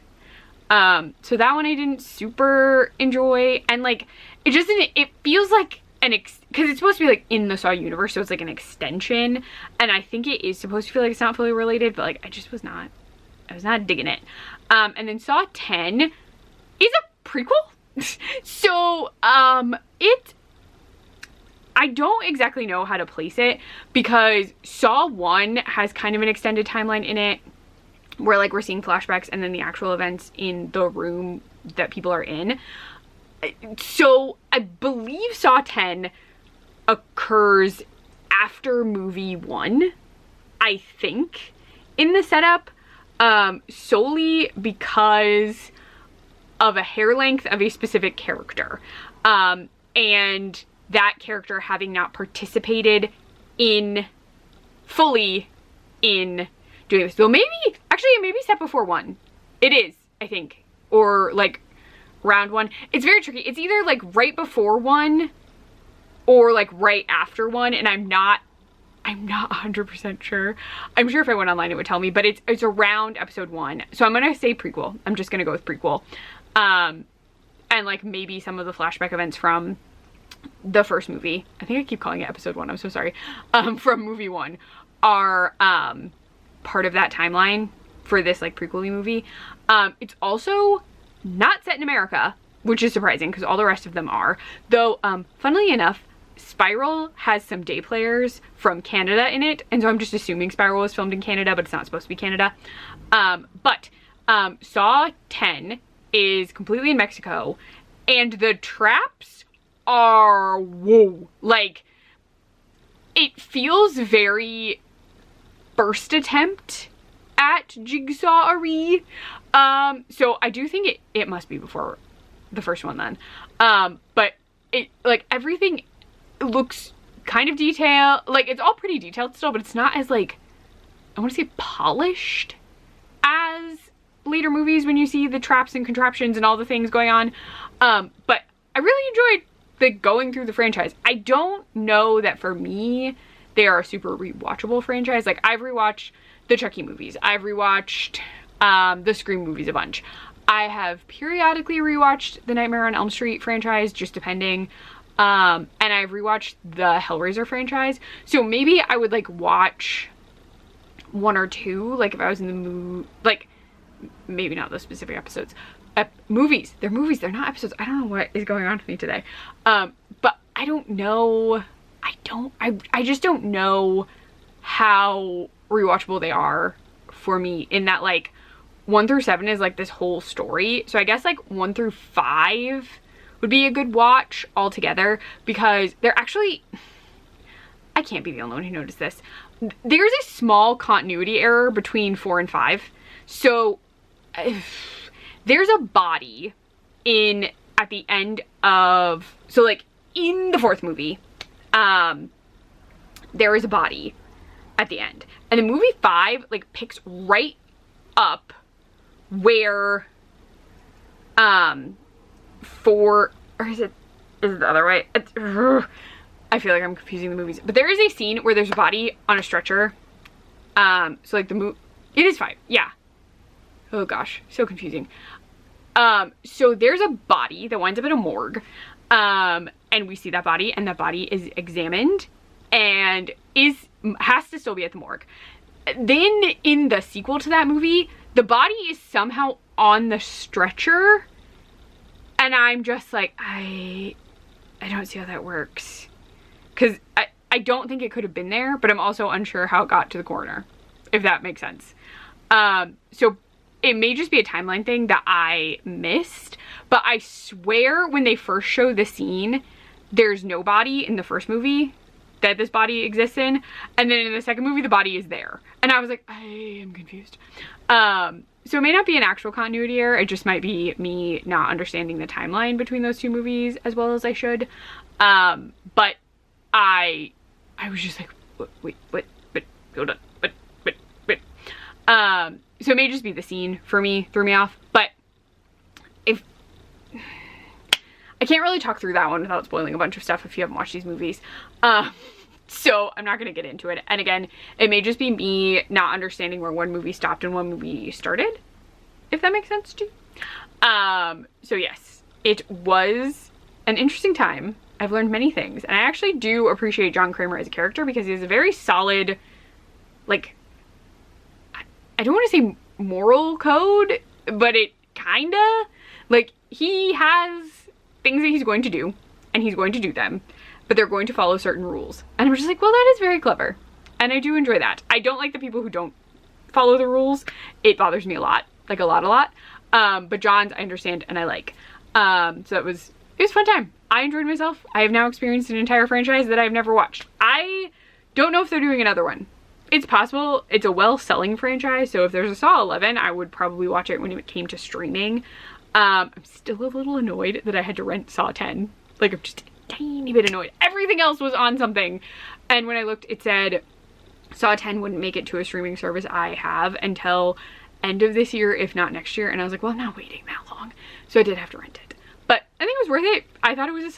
So that one I didn't super enjoy, and like, it feels like because it's supposed to be like in the Saw universe, so it's like an extension, and I think it is supposed to feel like it's not fully related, but like, I was not digging it. And then Saw 10 is a prequel. So, I don't exactly know how to place it, because Saw 1 has kind of an extended timeline in it, where like we're seeing flashbacks and then the actual events in the room that people are in. So I believe Saw 10 occurs after movie 1, I think, in the setup, solely because of a hair length of a specific character, and that character having not participated fully in doing this. So maybe, actually it may be set before 1. It is, I think, or like round 1. It's very tricky. It's either like right before 1 or like right after 1, and I I'm not 100% sure. I'm sure if I went online it would tell me, but it's around episode 1. So I'm gonna say prequel. I'm just gonna go with prequel. And like maybe some of the flashback events from the first movie, I think I keep calling it episode 1, I'm so sorry, from movie 1 are part of that timeline for this like prequel-y movie. It's also not set in America, which is surprising because all the rest of them are. Though, funnily enough, Spiral has some day players from Canada in it, and so I'm just assuming Spiral was filmed in Canada, but it's not supposed to be Canada. But Saw 10 is completely in Mexico, and the traps are, whoa, like, it feels very first attempt at Jigsaw-ary. So I do think it must be before the first one then. But it, like, everything looks kind of detailed, like it's all pretty detailed still, but it's not as like, I want to say polished as later movies when you see the traps and contraptions and all the things going on. But I really enjoyed the going through the franchise. I don't know that for me they are a super rewatchable franchise. Like I've rewatched the Chucky movies, I've rewatched the Scream movies a bunch. I have periodically rewatched the Nightmare on Elm Street franchise, just depending. And I've rewatched the Hellraiser franchise. So maybe I would like watch 1 or 2, like if I was in the mood, like maybe not those specific episodes. Movies, they're movies, they're not episodes. I don't know what is going on with me today. But I don't know, I just don't know how rewatchable they are for me, in that like 1 through 7 is like this whole story. So I guess like 1 through 5 would be a good watch altogether, because they're actually, I can't be the only one who noticed this. There's a small continuity error between 4 and 5. So there's a body at the end of, so like in the 4th movie, there is a body at the end. And the movie 5 like picks right up where or is it the other way? I feel like I'm confusing the movies, but there is a scene where there's a body on a stretcher. So like it is 5, yeah. Oh gosh, so confusing. So there's a body that winds up in a morgue, and we see that body, and that body is examined and has to still be at the morgue. Then in the sequel to that movie, the body is somehow on the stretcher, and I'm just like, I don't see how that works, because I don't think it could have been there, but I'm also unsure how it got to the coroner, if that makes sense. So it may just be a timeline thing that I missed, but I swear when they first show the scene, there's no body in the first movie that this body exists in, and then in the second movie the body is there, and I was like, I am confused. So it may not be an actual continuity error, it just might be me not understanding the timeline between those 2 movies as well as I should. But I was just like, wait, hold on, but. So it may just be the scene for me, threw me off, but if I can't really talk through that one without spoiling a bunch of stuff if you haven't watched these movies. So I'm not gonna get into it. And again, it may just be me not understanding where one movie stopped and one movie started, if that makes sense to you. So yes, it was an interesting time. I've learned many things, and I actually do appreciate John Kramer as a character, because he has a very solid, like, I don't want to say moral code, but it kinda, like, he has things that he's going to do, and he's going to do them, but they're going to follow certain rules. And I'm just like, well, that is very clever. And I do enjoy that. I don't like the people who don't follow the rules. It bothers me a lot, like a lot. But John's I understand and I like. So it was a fun time. I enjoyed myself. I have now experienced an entire franchise that I've never watched. I don't know if they're doing another one. It's possible. It's a well-selling franchise, so if there's a Saw 11, I would probably watch it when it came to streaming. I'm still a little annoyed that I had to rent Saw 10. Like, I'm just a tiny bit annoyed. Everything else was on something. And when I looked, it said Saw 10 wouldn't make it to a streaming service I have until end of this year, if not next year. And I was like, well, I'm not waiting that long. So I did have to rent it. But I think it was worth it. I thought it was a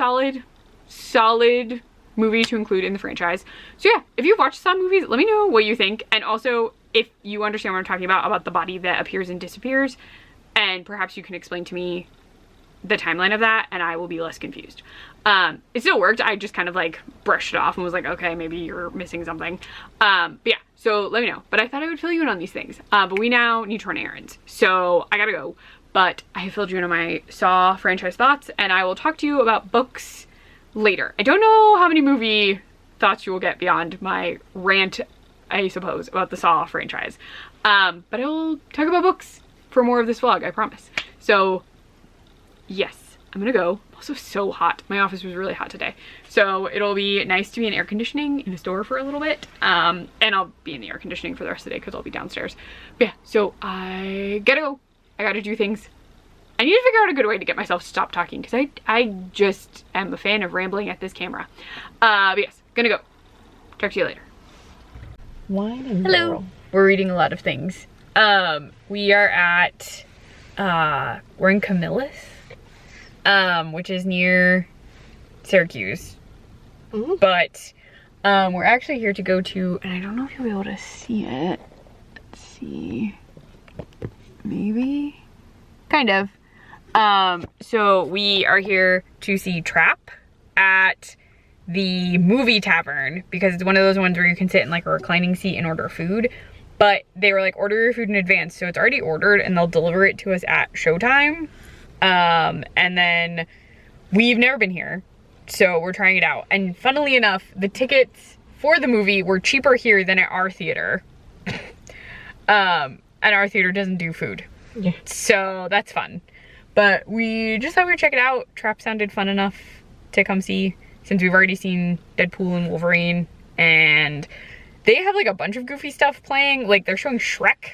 solid movie to include in the franchise. So yeah, if you've watched Saw movies, let me know what you think. And also, if you understand what I'm talking about the body that appears and disappears, and perhaps you can explain to me the timeline of that, and I will be less confused. It still worked. I just kind of like brushed it off and was like, okay, maybe you're missing something. But yeah, so let me know. But I thought I would fill you in on these things. But we now need to run errands, so I gotta go. But I have filled you in on my Saw franchise thoughts, and I will talk to you about books later. I don't know how many movie thoughts you will get beyond my rant, I suppose, about the Saw franchise. But I will talk about books for more of this vlog, I promise. So yes, I'm gonna go. I'm also so hot. My office was really hot today. So it'll be nice to be in air conditioning in a store for a little bit. And I'll be in the air conditioning for the rest of the day because I'll be downstairs. But yeah, so I gotta go. I gotta do things. I need to figure out a good way to get myself to stop talking because I just am a fan of rambling at this camera. But yes, gonna go. Talk to you later. Wine and Hello. Laurel. We're reading a lot of things. We are at, we're in Camillus, which is near Syracuse. Mm-hmm. But, we're actually here to go to, and I don't know if you'll be able to see it. Let's see. Maybe? Kind of. So we are here to see Trap at the movie tavern because it's one of those ones where you can sit in like a reclining seat and order food. But they were like, order your food in advance. So it's already ordered and they'll deliver it to us at showtime. And then we've never been here. So we're trying it out. And funnily enough, the tickets for the movie were cheaper here than at our theater. And our theater doesn't do food. Yeah. So that's fun. But we just thought we'd check it out. Trap sounded fun enough to come see since we've already seen Deadpool and Wolverine. And they have like a bunch of goofy stuff playing. Like they're showing Shrek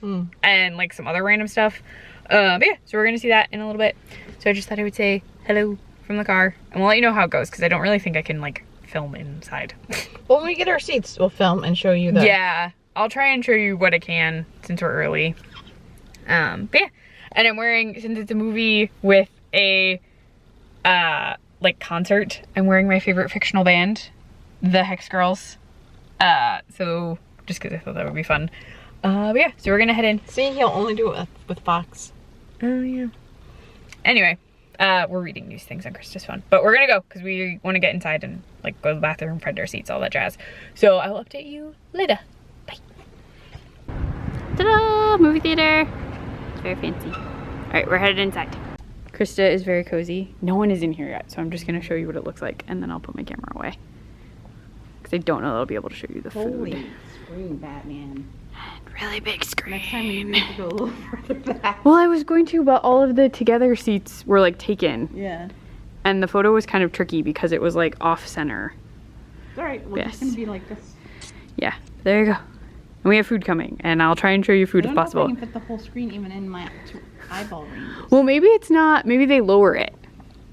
and like some other random stuff. But yeah, so we're gonna see that in a little bit. So I just thought I would say hello from the car and we'll let you know how it goes because I don't really think I can like film inside. Well, when we get our seats, we'll film and show you the... Yeah, I'll try and show you what I can since we're early. But yeah, and I'm wearing, since it's a movie with a like concert, I'm wearing my favorite fictional band, the Hex Girls. So just because I thought that would be fun. But yeah, so we're gonna head in. See, he'll only do it with Fox. Oh yeah. Anyway, we're reading these things on Krista's phone, but we're gonna go because we want to get inside and like go to the bathroom, find our seats, all that jazz. So I will update you later. Bye. Ta-da! Movie theater. It's very fancy. All right, we're headed inside. Krista is very cozy. No one is in here yet, so I'm just gonna show you what it looks like, and then I'll put my camera away because I don't know that I'll be able to show you the food. Holy screen, Batman. Really big screen. Next time you need to go a little further back. Well, I was going to, but all of the together seats were like taken. Yeah. And the photo was kind of tricky because it was like off center. Alright, well, Yes. it's gonna be like this. Yeah, there you go. And we have food coming, and I'll try and show you food I if don't know if possible. I can fit the whole screen even in my eyeball range. Well, maybe it's not, maybe they lower it.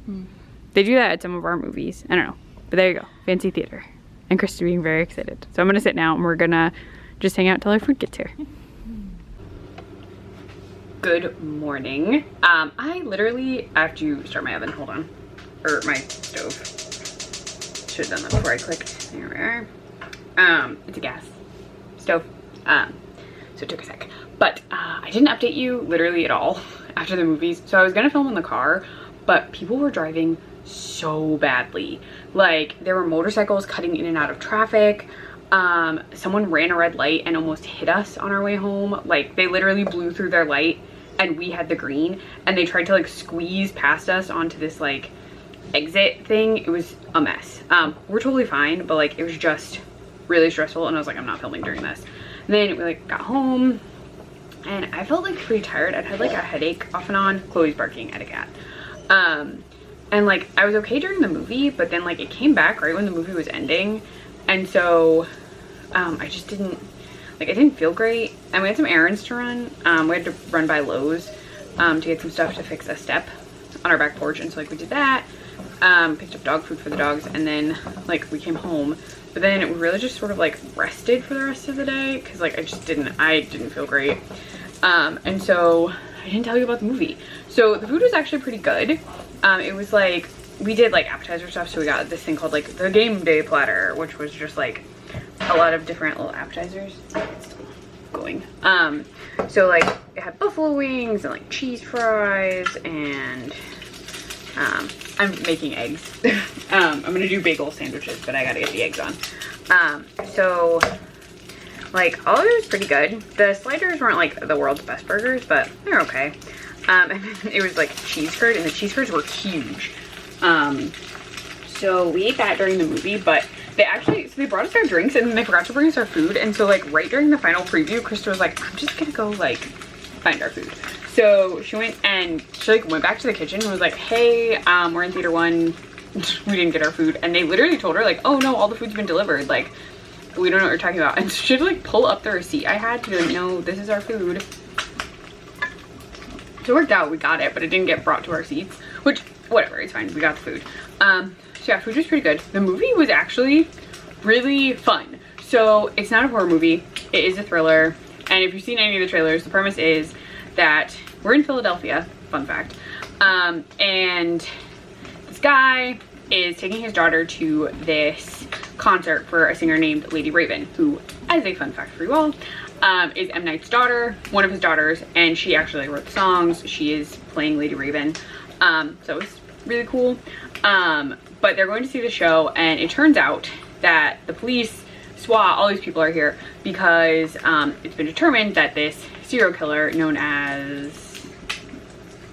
Hmm. They do that at some of our movies. I don't know. But there you go. Fancy theater. And Krista being very excited. So I'm gonna sit now and we're gonna just hang out till our food gets here. Good morning. I have to start my oven, hold on. Or my stove. Should have done that before I clicked. There we are. It's a gas stove. So it took a sec. But I didn't update you literally at all after the movies. So I was gonna film in the car, but people were driving so badly. Like there were motorcycles cutting in and out of traffic. Someone ran a red light and almost hit us on our way home. Like they literally blew through their light and we had the green and they tried to like squeeze past us onto this like exit thing. It was a mess. We're totally fine, but like it was just really stressful and I was like, I'm not filming during this. And then we like got home and I felt like pretty tired. I'd had like a headache off and on. Chloe's barking at a cat. And like I was okay during the movie, but then like it came back right when the movie was ending. And so I just didn't, like I didn't feel great. And we had some errands to run. We had to run by Lowe's to get some stuff to fix a step on our back porch. And so like we did that, picked up dog food for the dogs, and then like we came home. But then we really just sort of like rested for the rest of the day because like I didn't feel great. And so I didn't tell you about the movie. So the food was actually pretty good. It was like we did like appetizer stuff, so we got this thing called like the game day platter, which was just like a lot of different little appetizers. It's still going. So like it had buffalo wings and like cheese fries, and I'm making eggs. I'm gonna do bagel sandwiches, but I gotta get the eggs on. So like all of it was pretty good. The sliders weren't like the world's best burgers, but they're okay. And it was like cheese curd, and the cheese curds were huge. So we ate that during the movie, but they brought us our drinks and then they forgot to bring us our food. And so like right during the final preview, Krista was like, I'm just gonna go like find our food. So she went and she like went back to the kitchen and was like, hey, we're in theater 1. We didn't get our food. And they literally told her like, oh no, all the food's been delivered. Like, we don't know what you're talking about. And she had to like pull up the receipt I had to be like, no, this is our food. So it worked out, we got it, but it didn't get brought to our seats, which, whatever, it's fine, we got the food. So yeah, food was pretty good. The movie was actually really fun. So it's not a horror movie, it is a thriller. And if you've seen any of the trailers, the premise is that we're in Philadelphia, fun fact. And this guy is taking his daughter to this concert for a singer named Lady Raven, who, as a fun fact for you all, is M. Night's daughter, one of his daughters, and she actually wrote the songs. She is playing Lady Raven. So it's really cool. But they're going to see the show, and it turns out that the police, SWAT, all these people are here because it's been determined that this serial killer known as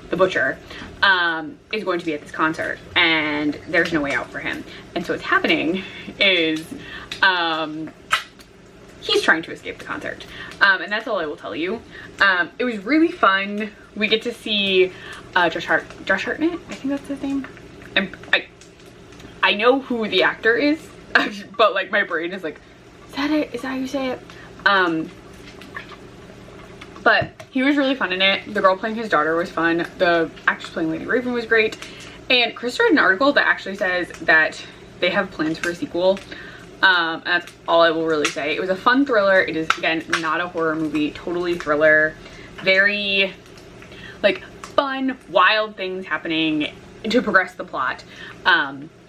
the Butcher is going to be at this concert, and there's no way out for him. And so what's happening is he's trying to escape the concert, and that's all I will tell you. It was really fun. We get to see Josh Hartnett, I think that's his name. I know who the actor is, but like my brain is like, is that it? Is that how you say it? But he was really fun in it. The girl playing his daughter was fun. The actress playing Lady Raven was great. And Chris read an article that actually says that they have plans for a sequel. And that's all I will really say. It was a fun thriller. It is, again, not a horror movie, totally thriller. Very like fun, wild things happening to progress the plot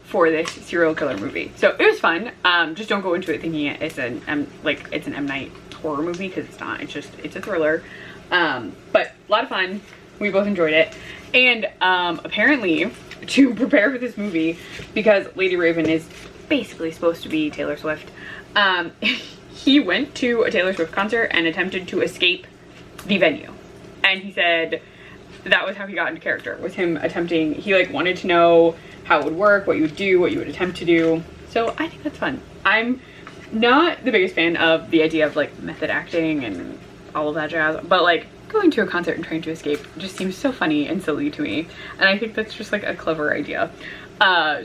for this serial killer movie. So it was fun. Just don't go into it thinking it's an M. Night horror movie, because it's not. It's a thriller. But a lot of fun. We both enjoyed it. And apparently, to prepare for this movie, because Lady Raven is basically supposed to be Taylor Swift, he went to a Taylor Swift concert and attempted to escape the venue. And he said that was how he got into character, was him attempting, he like wanted to know how it would work, what you would do, what you would attempt to do. So I think that's fun. I'm not the biggest fan of the idea of like method acting and all of that jazz, but like going to a concert and trying to escape just seems so funny and silly to me. And I think that's just like a clever idea.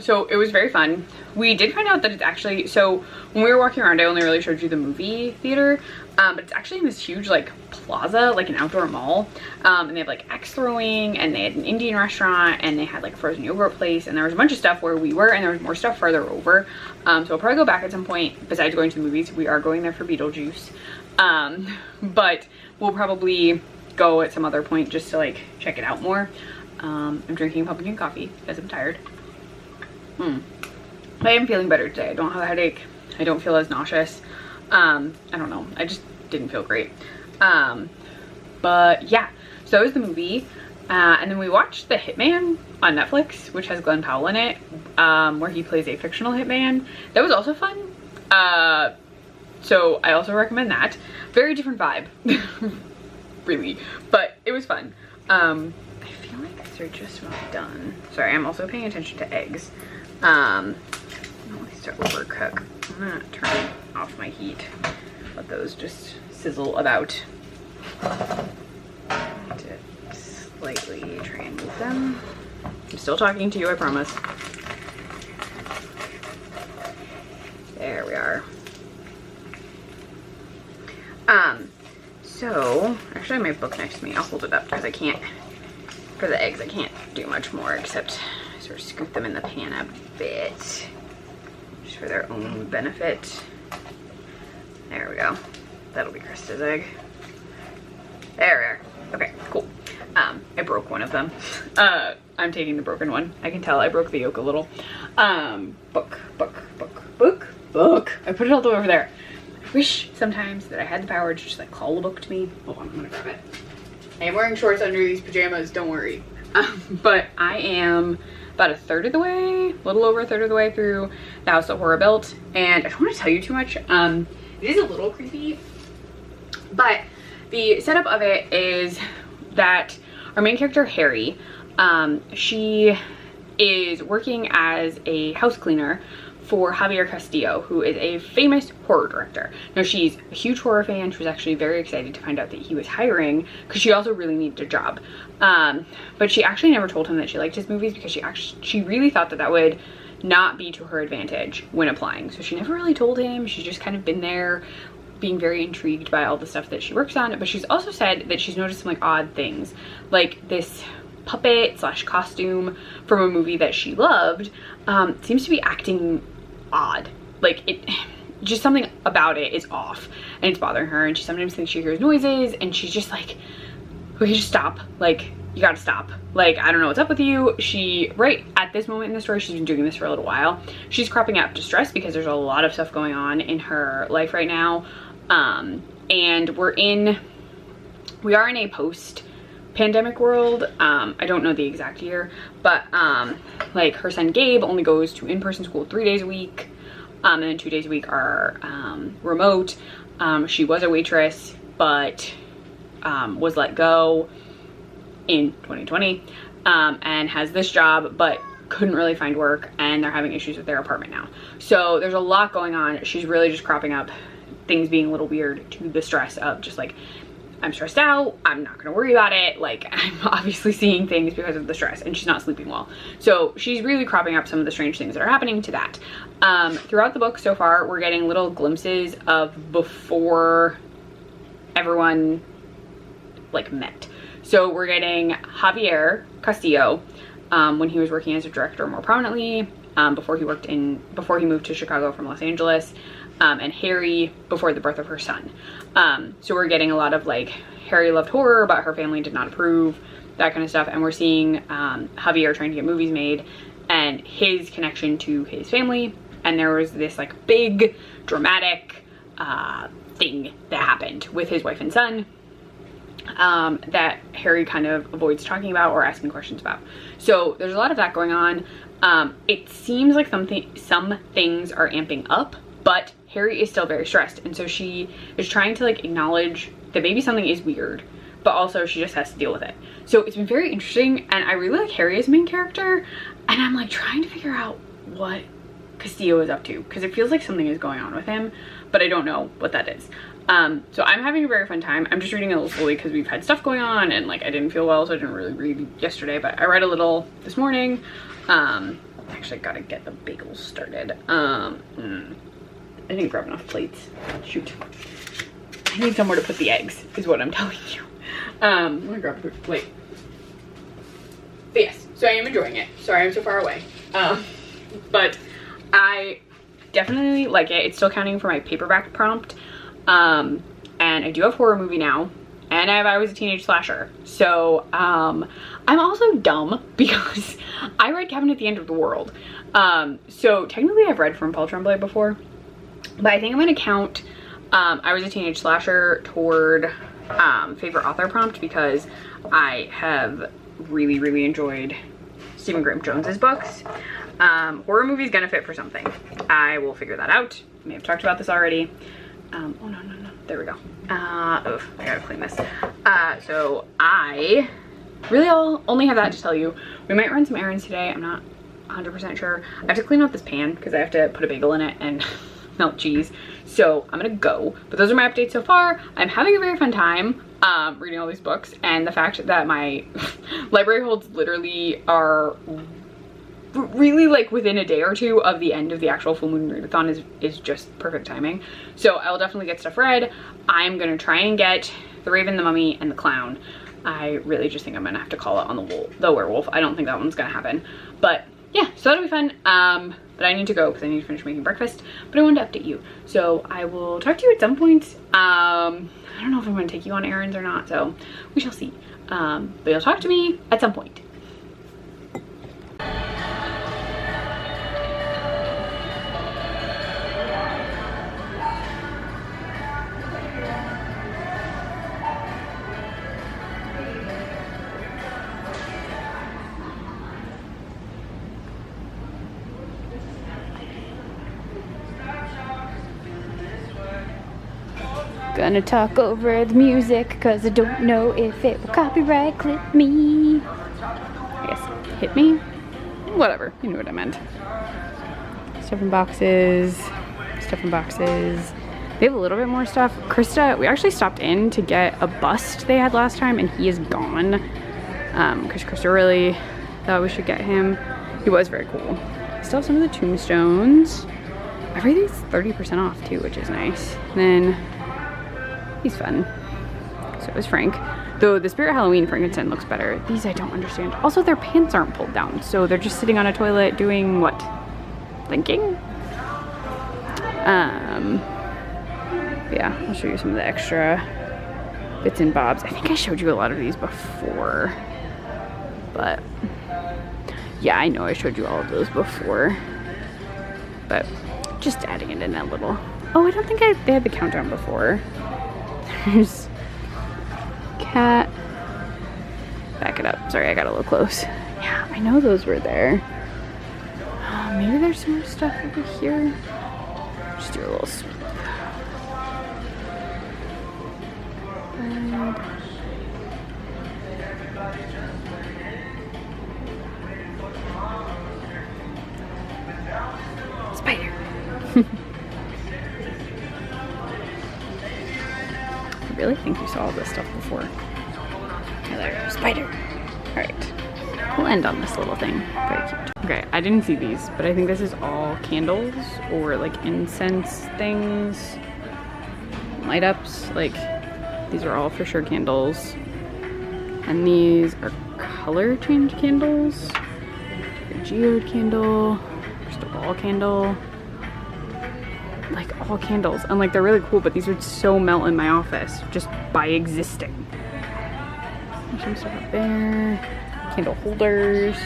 So it was very fun. We did find out that it's actually, so when we were walking around, I only really showed you the movie theater, but it's actually in this huge like plaza, like an outdoor mall, and they have like axe throwing, and they had an Indian restaurant, and they had like a frozen yogurt place, and there was a bunch of stuff where we were, and there was more stuff further over. So we'll probably go back at some point. Besides going to the movies, we are going there for Beetlejuice, but we'll probably go at some other point just to like check it out more. I'm drinking pumpkin coffee because I'm tired. I am feeling better today. I don't have a headache. I don't feel as nauseous. I don't know. I just didn't feel great. But yeah, so that was the movie. And then we watched The Hitman on Netflix, which has Glenn Powell in it, where he plays a fictional hitman. That was also fun. So I also recommend that. Very different vibe, really, but it was fun. I feel like they're just about done. Sorry, I'm also paying attention to eggs. I don't want these to overcook. I'm gonna turn off my heat. Let those just sizzle about. I need to slightly try and move them. I'm still talking to you, I promise. There we are. So actually I have my book next to me. I'll hold it up because I can't, for the eggs, I can't do much more except sort of scoop them in the pan a bit, just for their own benefit. There we go. That'll be Krista's egg. There we are. Okay, cool. I broke one of them. I'm taking the broken one. I can tell I broke the yoke a little. Book. I put it all the way over there. I wish sometimes that I had the power to just like call a book to me. Hold on, I'm gonna grab it. I am wearing shorts under these pajamas, don't worry. But I am about a third of the way, a little over a third of the way through The House That Horror Built. And I don't want to tell you too much. It is a little creepy, but the setup of it is that our main character, Harry, she is working as a house cleaner for Javier Castillo, who is a famous horror director. Now, she's a huge horror fan. She was actually very excited to find out that he was hiring because she also really needed a job. But she actually never told him that she liked his movies because she really thought that that would not be to her advantage when applying. So she never really told him. She's just kind of been there being very intrigued by all the stuff that she works on. But she's also said that she's noticed some like odd things, like this puppet / costume from a movie that she loved seems to be acting odd. Like, it just something about it is off and it's bothering her, and she sometimes thinks she hears noises and she's just like, okay, just stop, like, you gotta stop, like, I don't know what's up with you. She, right at this moment in the story, she's been doing this for a little while, she's cropping out distress because there's a lot of stuff going on in her life right now, and we are in a post-pandemic world. I don't know the exact year, but like, her son Gabe only goes to in-person school 3 days a week, and then 2 days a week are remote. She was a waitress, but was let go in 2020, and has this job, but couldn't really find work, and they're having issues with their apartment now. So there's a lot going on. She's really just cropping up things being a little weird to the stress of just like, I'm stressed out, I'm not gonna worry about it, like, I'm obviously seeing things because of the stress, and she's not sleeping well. So she's really cropping up some of the strange things that are happening to that. Throughout the book so far, we're getting little glimpses of before everyone like met. So we're getting Javier Castillo when he was working as a director more prominently, before he moved to Chicago from Los Angeles, and Harry before the birth of her son. So we're getting a lot of like, Harry loved horror, but her family did not approve, that kind of stuff. And we're seeing Javier trying to get movies made and his connection to his family. And there was this like big dramatic thing that happened with his wife and son that Harry kind of avoids talking about or asking questions about. So there's a lot of that going on. It seems like some things are amping up, but Harry is still very stressed, and so she is trying to like acknowledge that maybe something is weird, but also she just has to deal with it. So it's been very interesting, and I really like Harry as main character, and I'm like trying to figure out what Castillo is up to, because it feels like something is going on with him, but I don't know what that is. So I'm having a very fun time. I'm just reading a little slowly because we've had stuff going on, and like I didn't feel well, so I didn't really read yesterday, but I read a little this morning. Actually gotta get the bagels started. I didn't grab enough plates. Shoot. I need somewhere to put the eggs, is what I'm telling you. I'm gonna grab a plate. But yes, so I am enjoying it. Sorry I'm so far away. But I definitely like it. It's still counting for my paperback prompt. And I do have horror movie now. And I was a teenage slasher. So I'm also dumb because I read Cabin at the End of the World. So technically I've read from Paul Tremblay before. But I think I'm going to count I was a teenage slasher toward favorite author prompt because I have really enjoyed Stephen Graham Jones's books. Horror movie is going to fit for something. I will figure that out. I may have talked about this already. Oh no. There we go. I gotta clean this. So I really only have that to tell you. We might run some errands today. I'm not 100% sure. I have to clean out this pan because I have to put a bagel in it and melt cheese. So I'm gonna go. But those are my updates so far. I'm having a very fun time reading all these books, and the fact that my library holds literally are really like within a day or two of the end of the actual full moon readathon is just perfect timing. So I will definitely get stuff read. I'm gonna try and get The Raven, the Mummy, and the Clown. I really just think I'm gonna have to call it on the werewolf. I don't think that one's gonna happen, but yeah, so that'll be fun. But I need to go because I need to finish making breakfast, but I wanted to update you, so I will talk to you at some point. I don't know if I'm gonna take you on errands or not, so we shall see. But you'll talk to me at some point. Gonna talk over the music cause I don't know if it will copyright clip me. I guess hit me? Whatever, you know what I meant. Stuff in boxes, stuff in boxes. They have a little bit more stuff. Krista, we actually stopped in to get a bust they had last time and he is gone. Because Krista really thought we should get him. He was very cool. Still have some of the tombstones. Everything's 30% off too, which is nice. And then he's fun. So is Frank. Though the Spirit Halloween Frankenstein looks better. These I don't understand. Also, their pants aren't pulled down, so they're just sitting on a toilet doing what? Thinking? Yeah, I'll show you some of the extra bits and bobs. I think I showed you a lot of these before, but yeah, I know I showed you all of those before, but just adding it in a little. Oh, I don't think they had the countdown before. There's cat. Back it up. Sorry, I got a little close. Yeah, I know those were there. Maybe there's some more stuff over here. Just do a little sweep. Spider. I really think you saw all this stuff before. Another spider. Alright. We'll end on this little thing. Very cute. Okay, I didn't see these, but I think this is all candles or like incense things. Light ups. Like, these are all for sure candles. And these are color change candles. A geode candle. Crystal ball candle. Like all candles. And like they're really cool, but these would so melt in my office just by existing. There's some stuff up there. Candle holders.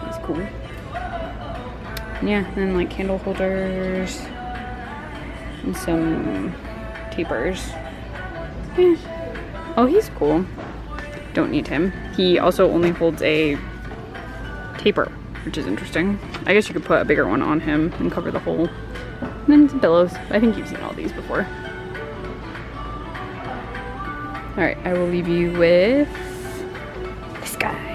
It's cool. Yeah, and then like candle holders and some tapers. Yeah. Oh, he's cool. Don't need him. He also only holds a taper, which is interesting. I guess you could put a bigger one on him and cover the hole. And then some pillows. I think you've seen all these before. Alright, I will leave you with this guy.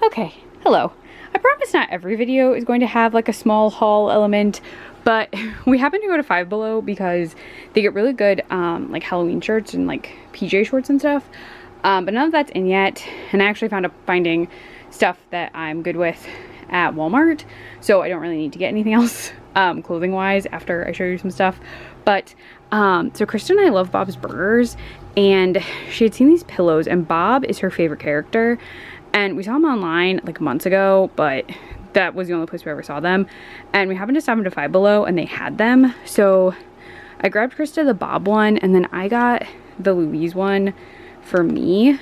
Okay, hello. I promise not every video is going to have like a small haul element, but we happen to go to Five Below because they get really good like Halloween shirts and like PJ shorts and stuff. But none of that's in yet, and I actually found up finding stuff that I'm good with at Walmart, so I don't really need to get anything else clothing wise after I show you some stuff. But so Krista and I love Bob's Burgers, and she had seen these pillows, and Bob is her favorite character, and we saw them online like months ago, but that was the only place we ever saw them, and we happened to stop into Five Below and they had them, so I grabbed Krista the Bob one, and then I got the Louise one for me.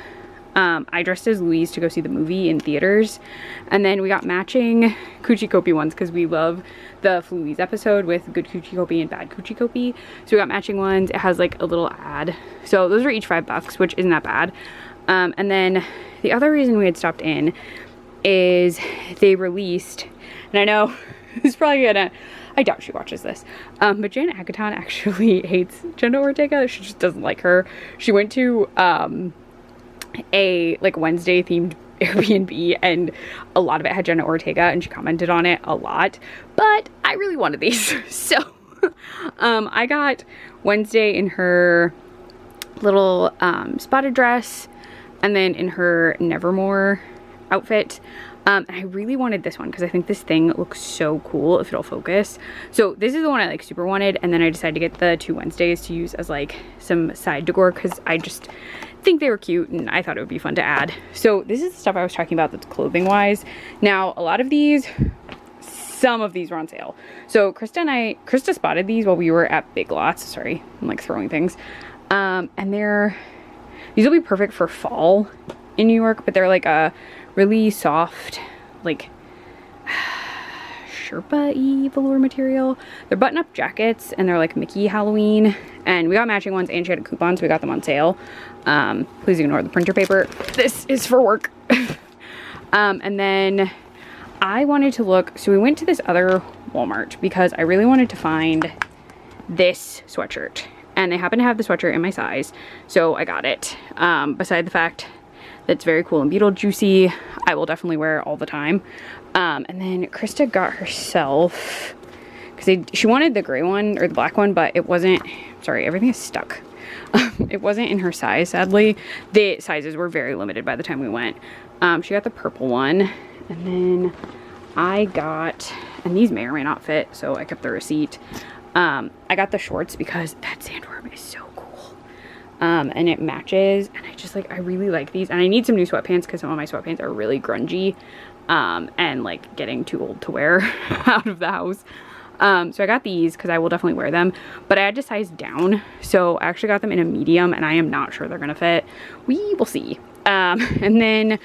I dressed as Louise to go see the movie in theaters, and then we got matching Coochie Copy ones because we love the Louise episode with good Coochie Copy and bad Coochie Copy. So we got matching ones. It has like a little ad. So those are each $5, which isn't that bad. And then the other reason we had stopped in is they released, and I know this is probably gonna, I doubt she watches this, but Janet Agaton actually hates Jenna Ortega. She just doesn't like her. She went to a like Wednesday themed Airbnb, and a lot of it had Jenna Ortega, and she commented on it a lot, but I really wanted these. So I got Wednesday in her little spotted dress, and then in her Nevermore outfit. I really wanted this one because I think this thing looks so cool if it'll focus. So this is the one I like super wanted, and then I decided to get the two Wednesdays to use as like some side decor because I just think they were cute and I thought it would be fun to add. So this is the stuff I was talking about that's clothing wise. Now a lot of these, some of these were on sale. So Krista spotted these while we were at Big Lots. Sorry, I'm like throwing things. And these will be perfect for fall in New York, but they're like a really soft, like Sherpa-y velour material. They're button-up jackets, and they're like Mickey Halloween, and we got matching ones, and she had a coupon, so we got them on sale. Please ignore the printer paper. This is for work. And then I wanted to look, so we went to this other Walmart because I really wanted to find this sweatshirt, and they happen to have the sweatshirt in my size, so I got it. Beside the fact that it's very cool and Beetlejuicy, I will definitely wear it all the time. And then Krista got herself, because she wanted the gray one or the black one, but it wasn't, sorry, everything is stuck. It wasn't in her size, sadly. The sizes were very limited by the time we went. She got the purple one, and then I got, and these may or may not fit, so I kept the receipt. I got the shorts because that sandworm is so cool. And it matches, and I really like these. And I need some new sweatpants because some of my sweatpants are really grungy, and like getting too old to wear out of the house. So I got these because I will definitely wear them, but I had to size down. So I actually got them in a medium, and I am not sure they're gonna fit. We will see. And then,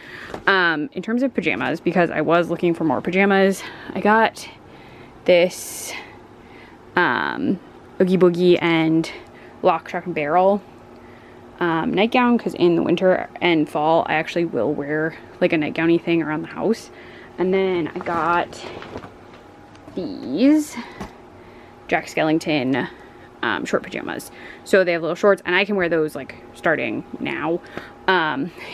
in terms of pajamas, because I was looking for more pajamas, I got this, Oogie Boogie and Lock, Shock, and Barrel nightgown, because in the winter and fall I actually will wear like a nightgowny thing around the house. And then I got these Jack Skellington short pajamas, so they have little shorts, and I can wear those like starting now.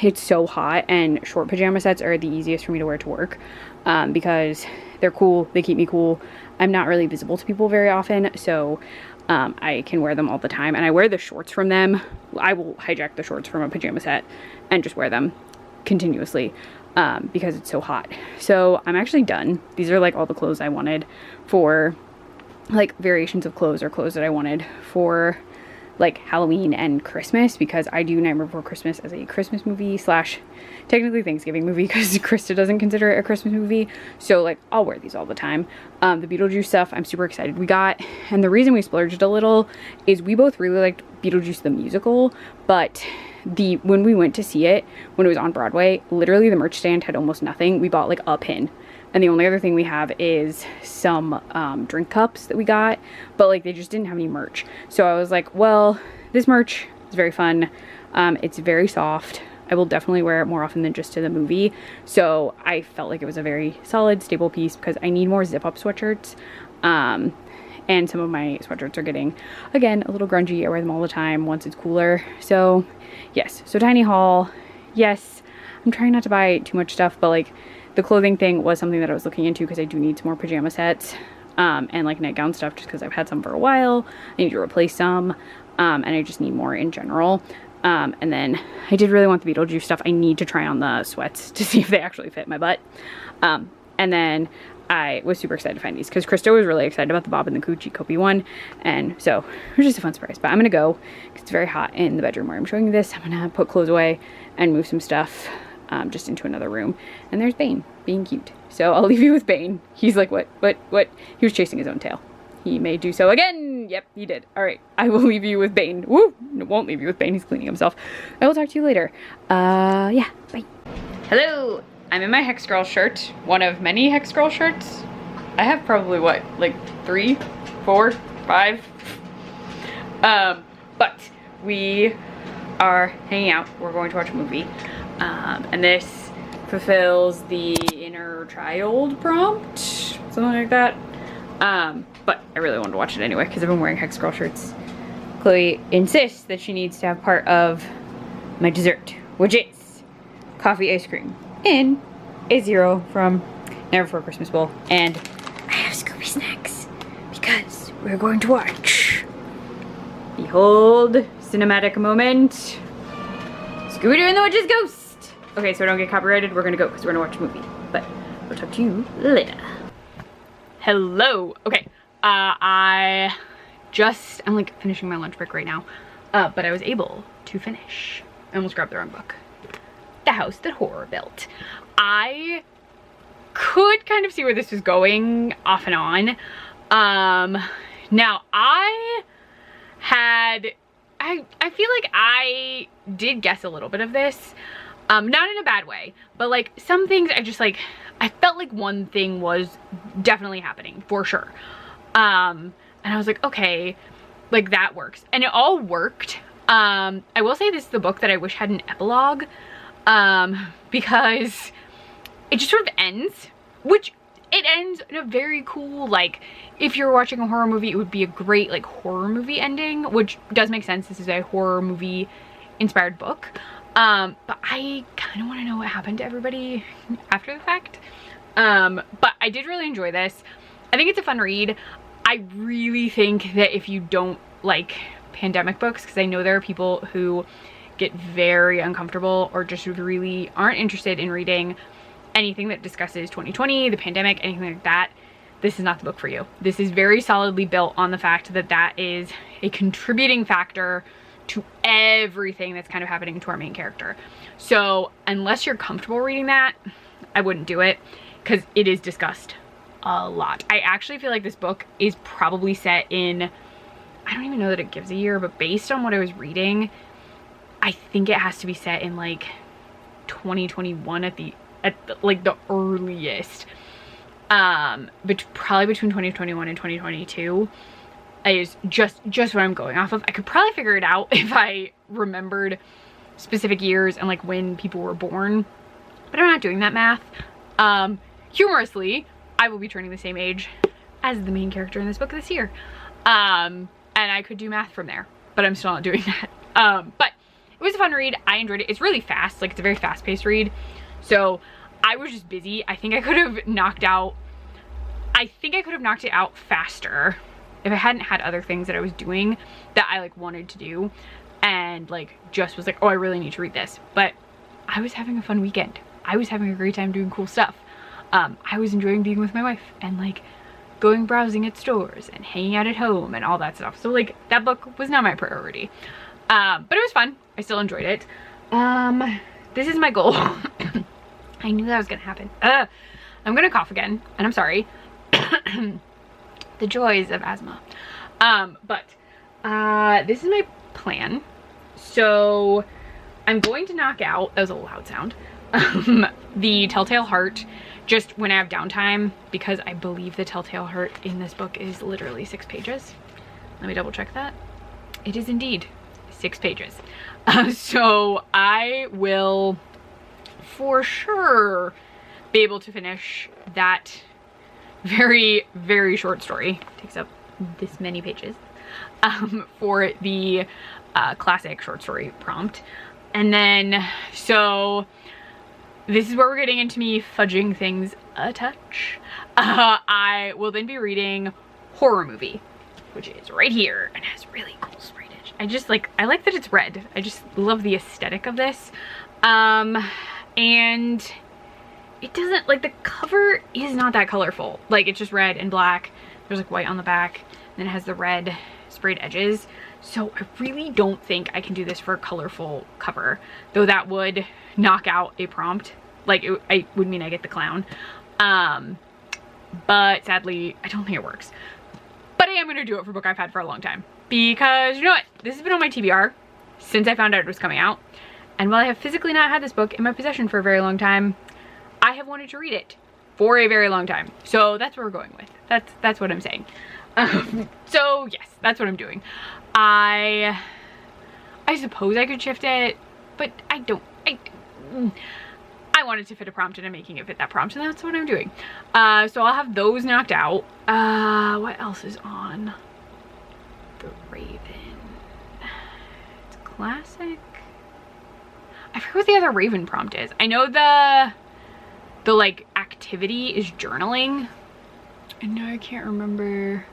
It's so hot, and short pajama sets are the easiest for me to wear to work, because they're cool, they keep me cool. I'm not really visible to people very often, so I can wear them all the time, and I wear the shorts from them. I will hijack the shorts from a pajama set and just wear them continuously, because it's so hot. So I'm actually done. These are like all the clothes I wanted for like variations of clothes, or clothes that I wanted for like Halloween and Christmas, because I do Nightmare Before Christmas as a Christmas movie slash technically Thanksgiving movie, because Krista doesn't consider it a Christmas movie. So like I'll wear these all the time. The Beetlejuice stuff I'm super excited we got, and the reason we splurged a little is we both really liked Beetlejuice the musical, but when we went to see it when it was on Broadway, literally the merch stand had almost nothing. We bought like a pin, and the only other thing we have is some drink cups that we got, but like they just didn't have any merch. So I was like, well, this merch is very fun. It's very soft. I will definitely wear it more often than just to the movie. So I felt like it was a very solid, stable piece, because I need more zip-up sweatshirts. And some of my sweatshirts are getting, again, a little grungy. I wear them all the time once it's cooler. So yes, so tiny haul. Yes, I'm trying not to buy too much stuff, but like the clothing thing was something that I was looking into, because I do need some more pajama sets, and like nightgown stuff, just because I've had some for a while. I need to replace some, and I just need more in general. And then I did really want the Beetlejuice stuff. I need to try on the sweats to see if they actually fit my butt. And then I was super excited to find these, because Krista was really excited about the Bob and the Coochie Kopi one, and so it was just a fun surprise. But I'm gonna go, because it's very hot in the bedroom where I'm showing you this. I'm gonna put clothes away and move some stuff just into another room. And there's Bane being cute, so I'll leave you with Bane. He's like, what? He was chasing his own tail. He may do so again. Yep, he did. All right, I will leave you with Bane. Woo! Won't leave you with Bane. He's cleaning himself. I will talk to you later. Yeah, bye. Hello. I'm in my Hex Girl shirt, one of many Hex Girl shirts. I have probably what, like 3, 4, 5? But we are hanging out. We're going to watch a movie. And this fulfills the inner child prompt, something like that. But I really wanted to watch it anyway, because I've been wearing Hex Girl shirts. Chloe insists that she needs to have part of my dessert, which is coffee ice cream in a zero from Never Before Christmas Bowl. And I have Scooby snacks, because we're going to watch Behold Cinematic Moment, Scooby-Doo and the Witch's Ghost. Okay, so I don't get copyrighted, we're gonna go, because we're gonna watch a movie. But I'll talk to you later. Hello. Okay, I'm like finishing my lunch break right now, but I was able to finish. I almost grabbed the wrong book. The House That Horror Built. I could kind of see where this was going off and on. Now I feel like I did guess a little bit of this, not in a bad way, but like some things I felt like one thing was definitely happening for sure. And I was like, okay, like that works. And it all worked. I will say this is the book that I wish had an epilogue, because it just sort of ends, which it ends in a very cool, like, if you're watching a horror movie, it would be a great, like, horror movie ending, which does make sense. This is a horror movie inspired book. But I kind of want to know what happened to everybody after the fact. But I did really enjoy this. I think it's a fun read. I really think that if you don't like pandemic books, because I know there are people who get very uncomfortable or just really aren't interested in reading anything that discusses 2020, the pandemic, anything like that, this is not the book for you. This is very solidly built on the fact that that is a contributing factor to everything that's kind of happening to our main character. So unless you're comfortable reading that, I wouldn't do it, because it is discussed a lot. I actually feel like this book is probably set in, I don't even know that it gives a year, but based on what I was reading, I think it has to be set in like 2021 at the like the earliest. But probably between 2021 and 2022 is just what I'm going off of. I could probably figure it out if I remembered specific years and like when people were born, but I'm not doing that math. Humorously, I will be turning the same age as the main character in this book this year. And I could do math from there, but I'm still not doing that. But it was a fun read. I enjoyed it. It's really fast. Like, it's a very fast-paced read. So I was just busy. I think I could have knocked it out faster if I hadn't had other things that I was doing that I like wanted to do, and like just was like, oh, I really need to read this. But I was having a fun weekend. I was having a great time doing cool stuff. I was enjoying being with my wife and like going browsing at stores and hanging out at home and all that stuff. So like that book was not my priority. But it was fun. I still enjoyed it. This is my goal. I knew that was gonna happen. I'm gonna cough again, and I'm sorry. The joys of asthma. But this is my plan. So I'm going to knock out, that was a loud sound, the Telltale Heart just when I have downtime, because I believe the Telltale Heart in this book is literally 6 pages. Let me double check that. It is indeed 6 pages. So I will for sure be able to finish that very, very short story. It takes up this many pages for the classic short story prompt. And then, so this is where we're getting into me fudging things a touch. I will then be reading Horror Movie, which is right here and has really cool sprayage. I like that it's red. I just love the aesthetic of this. And it doesn't, like, the cover is not that colorful. Like, it's just red and black. There's like white on the back, and then it has the red sprayed edges. So I really don't think I can do this for a colorful cover, though that would knock out a prompt. Like, it would mean I get the clown. But sadly, I don't think it works. But I am gonna do it for a book I've had for a long time, because you know what? This has been on my TBR since I found out it was coming out. And while I have physically not had this book in my possession for a very long time, I have wanted to read it for a very long time. So that's what we're going with. That's what I'm saying. So yes, that's what I'm doing. I suppose I could shift it, but I don't. I wanted to fit a prompt and I'm making it fit that prompt, and that's what I'm doing. So I'll have those knocked out. What else is on? The Raven. It's classic. I forget what the other Raven prompt is. I know the like activity is journaling. And now I can't remember.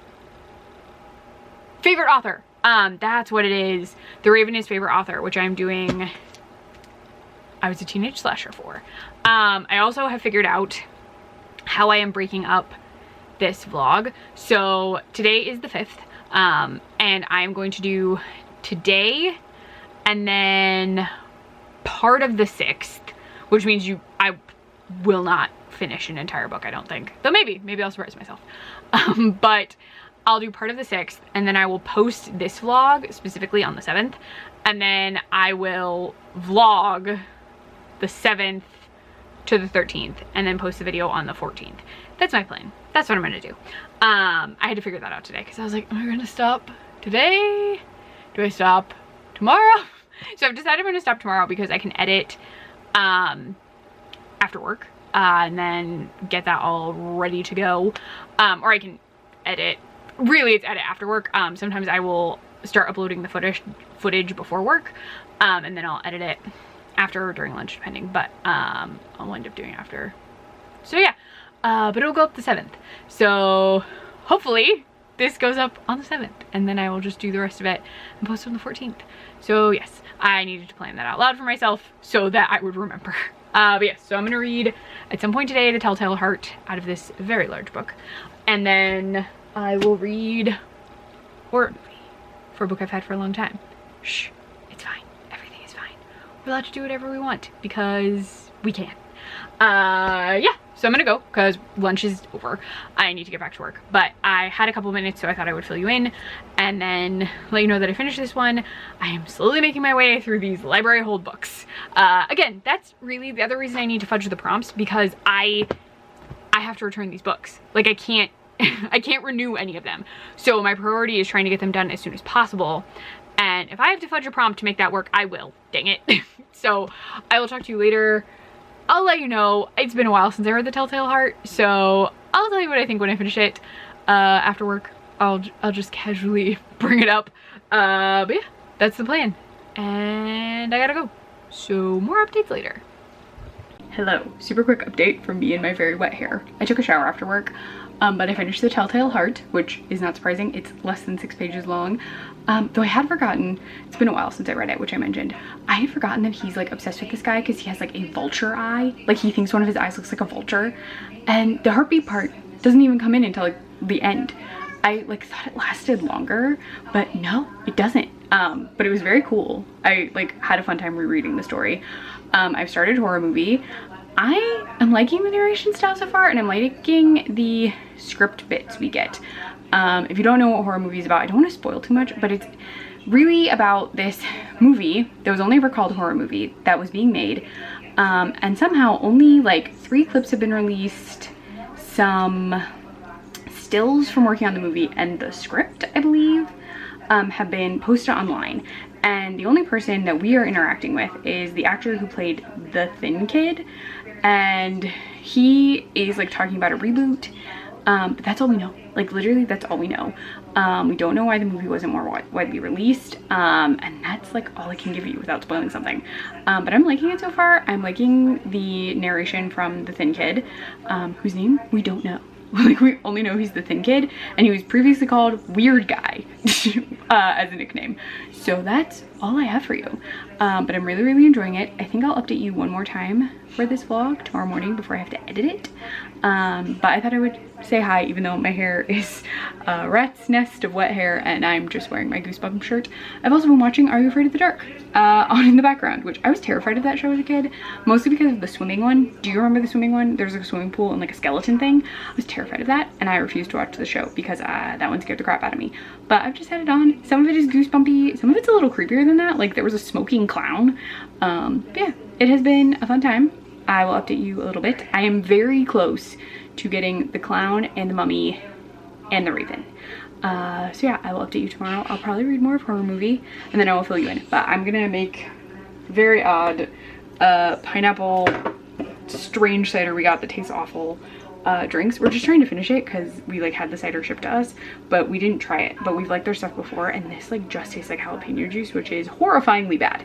Favorite author. That's what it is. The Raven is favorite author, which I'm doing. I was a teenage slasher for. I also have figured out how I am breaking up this vlog. So today is the 5th, and I'm going to do today and then part of the 6th, which means I will not finish an entire book, I don't think. Though maybe I'll surprise myself. But I'll do part of the 6th, and then I will post this vlog specifically on the 7th, and then I will vlog the 7th to the 13th, and then post the video on the 14th. That's my plan. That's what I'm gonna do. I had to figure that out today, because I was like, am I gonna stop today? Do I stop tomorrow? So I've decided I'm gonna stop tomorrow because I can edit after work. and then get that all ready to go. Or I can edit. Really, it's edit after work. Sometimes I will start uploading the footage before work, and then I'll edit it after or during lunch, depending. But I'll end up doing it after. So yeah, but it'll go up the 7th. So hopefully this goes up on the 7th, and then I will just do the rest of it and post it on the 14th. So yes, I needed to plan that out loud for myself so that I would remember. But yes, so I'm gonna read at some point today The Telltale Heart out of this very large book. And then I will read horror movie for a book I've had for a long time. Shh, it's fine. Everything is fine. We're allowed to do whatever we want because we can. Yeah, so I'm gonna go because lunch is over. I need to get back to work, but I had a couple minutes, so I thought I would fill you in and then let you know that I finished this one. I am slowly making my way through these library hold books. Again, that's really the other reason I need to fudge the prompts, because I have to return these books. Like, I can't I can't renew any of them. So my priority is trying to get them done as soon as possible. And if I have to fudge a prompt to make that work, I will. Dang it. So I will talk to you later. I'll let you know. It's been a while since I read The Telltale Heart, so I'll tell you what I think when I finish it. After work, I'll just casually bring it up. But yeah, that's the plan. And I gotta go. So more updates later. Hello, super quick update from me and my very wet hair. I took a shower after work, but I finished The Telltale Heart, which is not surprising. It's less than 6 pages long. Though I had forgotten, it's been a while since I read it, which I mentioned. I had forgotten that he's like obsessed with this guy because he has like a vulture eye. Like, he thinks one of his eyes looks like a vulture. And the heartbeat part doesn't even come in until like the end. I like thought it lasted longer, but no, it doesn't. But it was very cool. I like had a fun time rereading the story. I've started horror movie. I am liking the narration style so far, and I'm liking the script bits we get. If you don't know what horror movie is about, I don't want to spoil too much, but it's really about this movie that was only ever called a horror movie that was being made. And somehow only like 3 clips have been released, some stills from working on the movie, and the script, I believe, have been posted online. And the only person that we are interacting with is the actor who played the thin kid, and he is like talking about a reboot, but that's all we know. Like, literally that's all we know. We don't know why the movie wasn't more widely released, and that's like all I can give you without spoiling something. But I'm liking it so far. I'm liking the narration from the thin kid, whose name we don't know. Like, we only know he's the thin kid, and he was previously called Weird Guy as a nickname. So that's all I have for you. But I'm really, really enjoying it. I think I'll update you one more time for this vlog tomorrow morning before I have to edit it. But I thought I would say hi, even though my hair is a rat's nest of wet hair and I'm just wearing my Goosebumps shirt. I've also been watching Are You Afraid of the Dark on in the background, which I was terrified of that show as a kid, mostly because of the swimming one. Do you remember the swimming one? There's like a swimming pool and like a skeleton thing. I was terrified of that, and I refused to watch the show because that one scared the crap out of me. But I've just had it on. Some of it is goosebumpy, some of it's a little creepier than that. Like, there was a smoking clown. But yeah, it has been a fun time. I will update you a little bit. I am very close to getting the clown and the mummy and the raven. So yeah, I will update you tomorrow. I'll probably read more of horror movie and then I will fill you in. But I'm gonna make very odd pineapple strange cider we got that tastes awful drinks. We're just trying to finish it because we like had the cider shipped to us, but we didn't try it. But we've liked their stuff before, and this like just tastes like jalapeno juice, which is horrifyingly bad.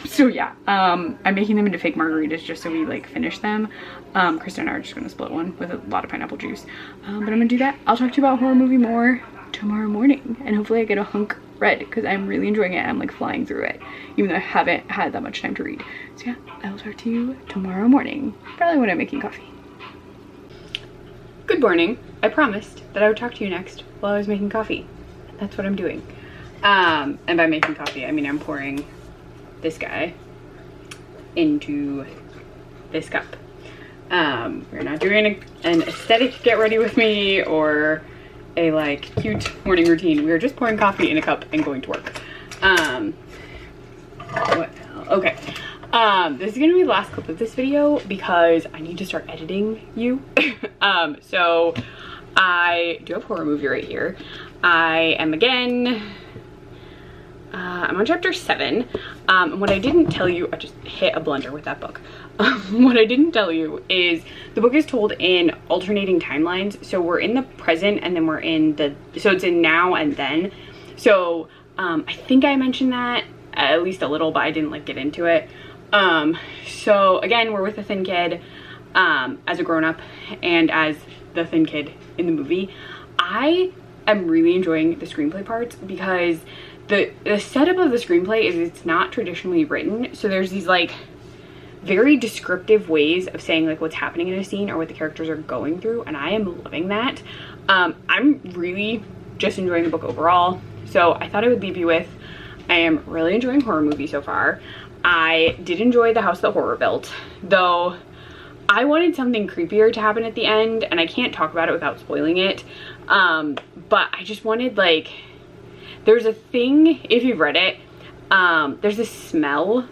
So yeah, I'm making them into fake margaritas just so we like finish them. Krista and I are just gonna split one with a lot of pineapple juice. But I'm gonna do that. I'll talk to you about horror movie more tomorrow morning, and hopefully I get a hunk read because I'm really enjoying it. I'm like flying through it, even though I haven't had that much time to read. So yeah, I will talk to you tomorrow morning, probably when I'm making coffee. Good morning. I promised that I would talk to you next while I was making coffee. That's what I'm doing. And by making coffee, I mean I'm pouring this guy into this cup. We're not doing an aesthetic get ready with me or a like cute morning routine. We're just pouring coffee in a cup and going to work. Okay. This is gonna be the last clip of this video because I need to start editing you. So I do have horror movie right here. I am again I'm on chapter 7. And what I didn't tell you, I just hit a blender with that book. What I didn't tell you is the book is told in alternating timelines. So we're in the present and then we're in so it's in now and then. So I think I mentioned that at least a little, but I didn't like get into it. So again, we're with a thin kid as a grown-up and as the thin kid in the movie. I am really enjoying the screenplay parts because the setup of the screenplay is it's not traditionally written. So there's these like very descriptive ways of saying like what's happening in a scene or what the characters are going through, and I am loving that. I'm really just enjoying the book overall. So I thought I would leave you with, I am really enjoying horror movies so far. I did enjoy The House That Horror Built, though I wanted something creepier to happen at the end, and I can't talk about it without spoiling it. But I just wanted, like, there's a thing, if you've read it, there's this smell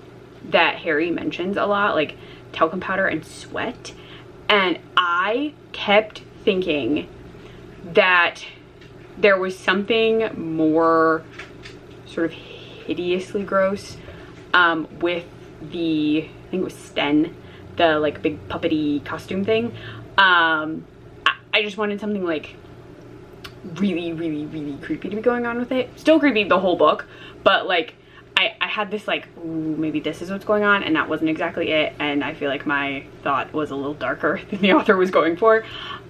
that Harry mentions a lot, like talcum powder and sweat, and I kept thinking that there was something more sort of hideously gross with the, I think it was Sten, the like big puppety costume thing. I just wanted something like really, really, really creepy to be going on with it. Still creepy the whole book, but like I had this like, ooh, maybe this is what's going on, and that wasn't exactly it, and I feel like my thought was a little darker than the author was going for.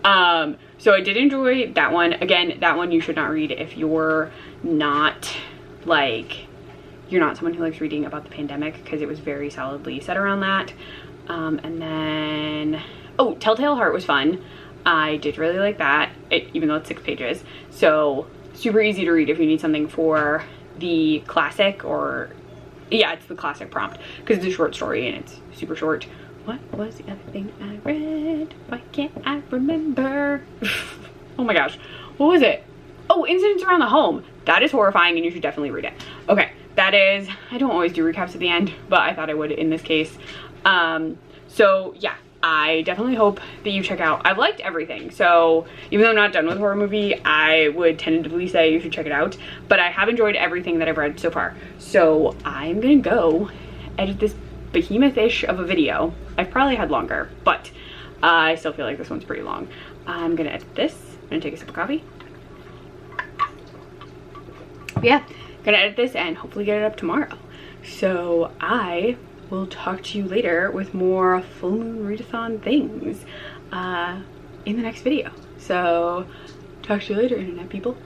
So I did enjoy that one. Again, that one you should not read if you're not like, you're not someone who likes reading about the pandemic, because it was very solidly set around that. And then, oh, Telltale Heart was fun. I did really like that, even though it's 6 pages. So super easy to read if you need something for the classic, or yeah, it's the classic prompt, because it's a short story and it's super short. What was the other thing I read? Why can't I remember? Oh my gosh, what was it? Oh, Incidents Around the Home. That is horrifying and you should definitely read it. Okay, that is, I don't always do recaps at the end, but I thought I would in this case. So yeah, I definitely hope that you check out. I've liked everything, so even though I'm not done with a horror movie, I would tentatively say you should check it out, but I have enjoyed everything that I've read so far. So I'm gonna go edit this behemoth-ish of a video. I've probably had longer, but I still feel like this one's pretty long. I'm gonna edit this. I'm gonna take a sip of coffee. Yeah, gonna edit this and hopefully get it up tomorrow. So I will talk to you later with more full moon readathon things in the next video. So talk to you later, internet people.